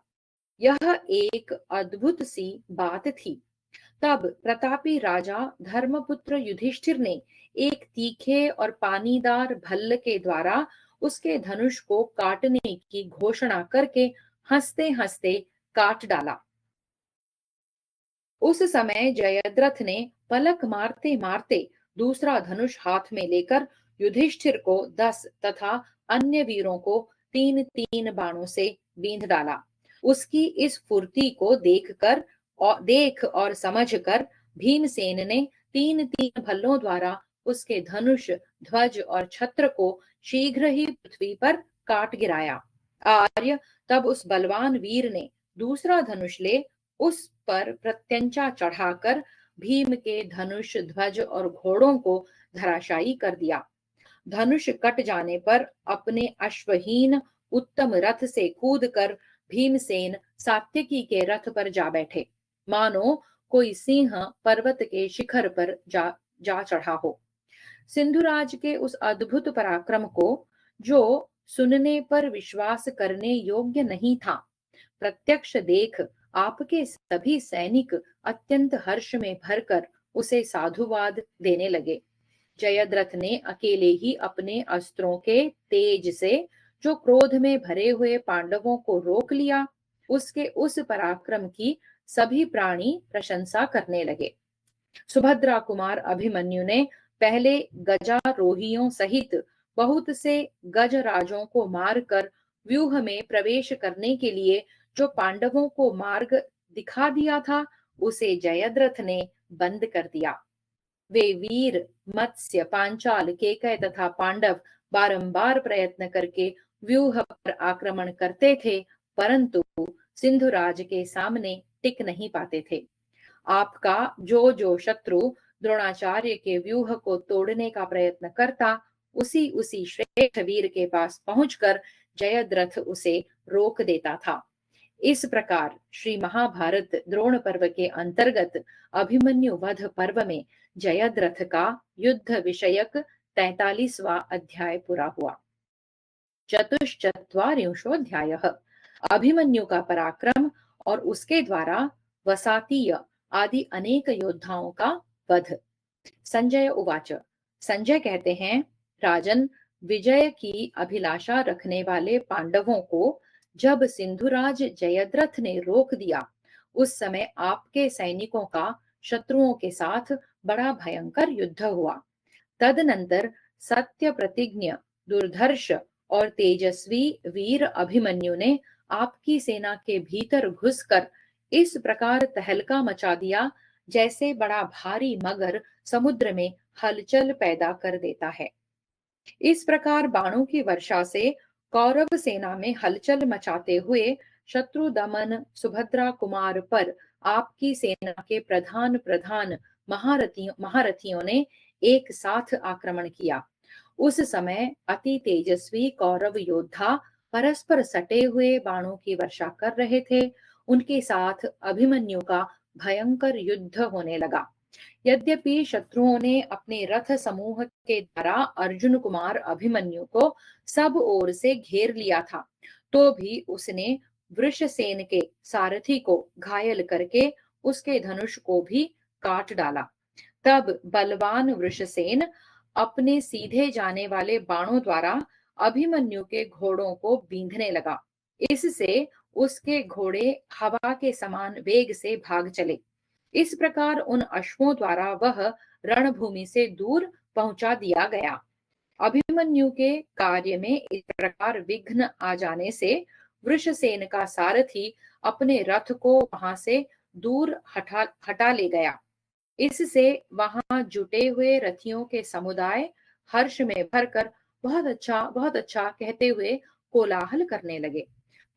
यह एक अद्भुत सी बात थी। तब प्रतापी राजा धर्मपुत्र युधिष्ठिर ने एक तीखे और पानीदार भल्ल के द्वारा उसके धनुष को काटने की घोषणा करके हंसते हंसते काट डाला। उस समय जयद्रथ ने पलक मारते मारते दूसरा धनुष हाथ में लेकर युधिष्ठिर को 10 तथा अन्य वीरों को 3-3 बाणों से बींध डाला। उसकी इस फुर्ती को देख और समझकर भीमसेन ने 3-3 भल्लों द्वारा उसके धनुष, ध्वज और छत्र को शीघ्र ही पृथ्वी पर काट गिराया। आर्य तब उस बलवान वीर ने दूसरा धनुष ले उस पर प्रत्यंचा चढ़ाकर भीम के धनुष, ध्वज और घोड़ों को धराशायी कर दिया। धनुष कट जाने पर अपने अश्वहीन उत्तम रथ से कूदकर भीमसेन सात्यकी के रथ पर जा बैठे, मानो कोई सिंह पर्वत के शिखर पर जा चढ़ा हो। सिंधुराज के उस अद्भुत पराक्रम को जो सुनने पर विश्वास करने योग्य नहीं था, प्रत्यक्ष देख आपके सभी सैनिक अत्यंत हर्ष में भरकर उसे साधुवाद देने लगे। जयद्रथ ने अकेले ही अपने अस्त्रों के तेज से जो क्रोध में भरे हुए पांडवों को रोक लिया, उसके उस पराक्रम की सभी प्राणी प्रशंसा करने लगे। सुभद्रा कुमार अभिमन्यु ने पहले गजारोहियों सहित बहुत से गजराजों को मारकर व्यूह में प्रवेश करने के लिए जो पांडवों को मार्ग दिखा दिया था, उसे जयद्रथ ने बंद कर दिया। वे वीर, मत्स्य, पांचाल, केकय तथा पांडव बारंबार प्रयत्न करके व्यूह पर आक्रमण करते थे, परंतु सिंधुराज के सामने टिक नहीं पाते थे। आपका जो जो शत्रु द्रोणाचार्य के व्यूह को तोड़ने का प्रयत्न करता, उसी उसी श्रेष्ठ वीर के पास पहुंचकर जयद्रथ उसे रोक देता था। इस प्रकार श्री महाभारत द्रोण पर्व के अंतर्गत अभिमन्यु वध पर्व में जयद्रथ का युद्ध विषयक 43वां अध्याय पूरा हुआ। चतुश्चत्वारिंशोऽध्यायः। अभिमन्यु का पराक्रम और उसके द्वारा वसातीय आदि अनेक योद्धाओं का वध। संजय उवाच। संजय कहते हैं, राजन, विजय की अभिलाषा रखने वाले पांडवों को जब सिंधुराज जयद्रथ ने रोक दिया, उस समय आपके सैनिकों का शत्रुओं के साथ बड़ा भयंकर युद्ध हुआ। तदनंतर सत्य प्रतिज्ञ, दुर्धर्ष और तेजस्वी वीर अभिमन्यु ने आपकी सेना के भीतर घुसकर इस प्रकार तहलका मचा दिया, जैसे बड़ा भारी मगर समुद्र में हलचल पैदा कर देता है। इस प्रकार बाणों की वर्षा से कौरव सेना में हलचल मचाते हुए शत्रु दमन सुभद्रा कुमार पर आपकी सेना के प्रधान प्रधान महारथियों ने एक साथ आक्रमण किया। उस समय अति तेजस्वी कौरव योद्धा परस्पर सटे हुए बाणों की वर्षा कर रहे थे। उनके साथ अभिमन्यु का भयंकर युद्ध होने लगा। यद्यपि शत्रुओं ने अपने रथ समूह के द्वारा अर्जुन कुमार अभिमन्यु को सब ओर से घेर लिया था, तो भी उसने वृषसेन के सारथी को घायल करके उसके धनुष को भी काट डाला। तब बलवान वृषसेन अपने सीधे जाने वाले बाणों द्वारा अभिमन्यु के घोड़ों को बींधने लगा। इससे उसके घोड़े हवा के समान वेग से भाग चले। इस प्रकार उन अश्वों द्वारा वह रणभूमि से दूर पहुंचा दिया गया। अभिमन्यु के कार्य में इस प्रकार विघ्न आ जाने से वृषसेन का सारथी अपने रथ को वहां से दूर हटा ले गया। इससे वहां जुटे हुए रथियों के समुदाय हर्ष में भरकर बहुत अच्छा कहते हुए कोलाहल करने लगे।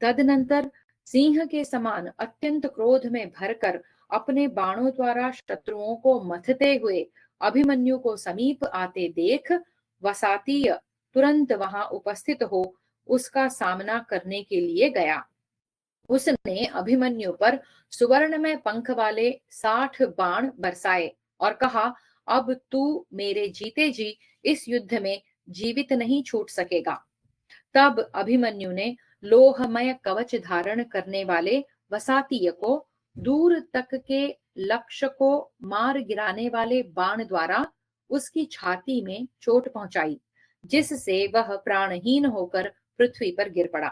तदनंतर सिंह के समान अत्यंत क्रोध में भरकर अपने बाणों द्वारा शत्रुओं को मथते हुए अभिमन्यु को समीप आते देख वसातीय तुरंत वहां उपस्थित हो उसका सामना करने के लिए गया। उसने अभिमन्यु पर सुवर्ण में पंख वाले 60 बाण बरसाए और कहा, अब तू मेरे जीते जी इस युद्ध में जीवित नहीं छूट सकेगा। तब अभिमन्यु ने लोहमय कवच धारण करने वाले वसातीय को दूर तक के लक्ष्य को मार गिराने वाले बाण द्वारा उसकी छाती में चोट पहुंचाई, जिससे वह प्राणहीन होकर पृथ्वी पर गिर पड़ा।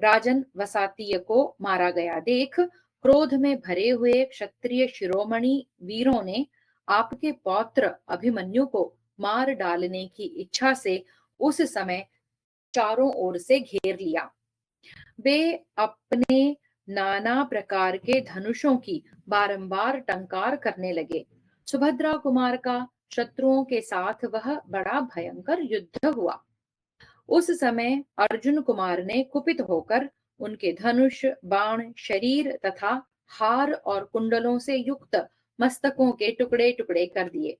राजन वसातीय को मारा गया देख क्रोध में भरे हुए क्षत्रिय शिरोमणि वीरों ने आपके पौत्र अभिमन्यु को मार डालने की इच्छा से उस समय चारों ओर से घेर लिया। वे अपने नाना प्रकार के धनुषों की बारंबार टंकार करने लगे। सुभद्रा कुमार का शत्रुओं के साथ वह बड़ा भयंकर युद्ध हुआ। उस समय अर्जुन कुमार ने कुपित होकर उनके धनुष बाण शरीर तथा हार और कुंडलों से युक्त मस्तकों के टुकड़े टुकड़े कर दिए।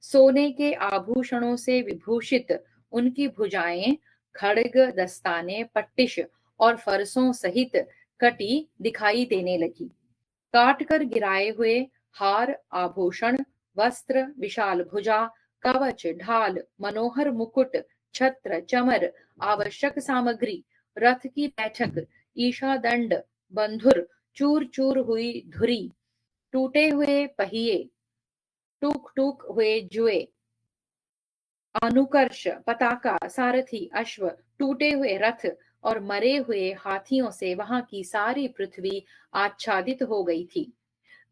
सोने के आभूषणों से विभूषित उनकी भुजाएं खड्ग दस्ताने पट्टिश और फरसों सहित कटी दिखाई देने लगी। काट कर गिराए हुए हार आभूषण वस्त्र विशाल भुजा कवच ढाल मनोहर मुकुट छत्र चमर आवश्यक सामग्री रथ की बैठक ईशा दंड बंधुर चूर चूर हुई धुरी टूटे हुए पहिए टूक टूक हुए जुए अनुकर्ष पताका सारथी अश्व टूटे हुए रथ और मरे हुए हाथियों से वहां की सारी पृथ्वी आच्छादित हो गई थी।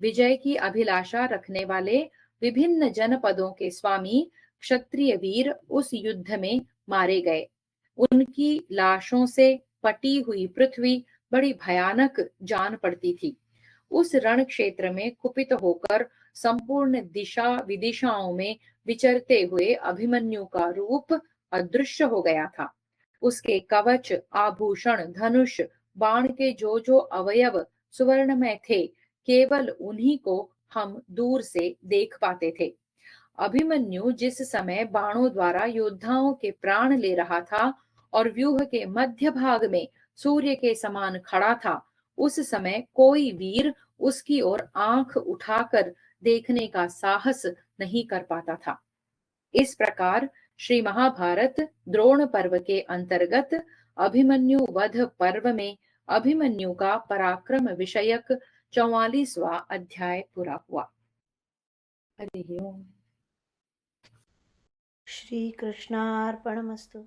विजय की अभिलाषा रखने वाले विभिन्न जनपदों के स्वामी क्षत्रिय वीर उस युद्ध में मारे गए। उनकी लाशों से पटी हुई पृथ्वी बड़ी भयानक जान पड़ती थी। उस रण क्षेत्र में कुपित होकर संपूर्ण दिशा विदिशाओं में विचरते हुए अभिमन्यु का रूप अदृश्य हो गया था। उसके कवच आभूषण धनुष बाण के जो जो अवयव सुवर्ण में थे, केवल उन्हीं को हम दूर से देख पाते थे। अभिमन्यु जिस समय बाणों द्वारा योद्धाओं के प्राण ले रहा था और व्यूह के मध्य भाग में सूर्य के समान खड़ा था, उस समय कोई वीर उसकी ओर आंख उठाकर देखने का साहस नहीं कर पाता था। इस प्रकार श्री महाभारत द्रोण पर्व के अंतर्गत अभिमन्यु वध पर्व में अभिमन्यु का पराक्रम विषयक 44वां अध्याय पूरा हुआ। हरि ओम। श्री कृष्णार्पणमस्तु।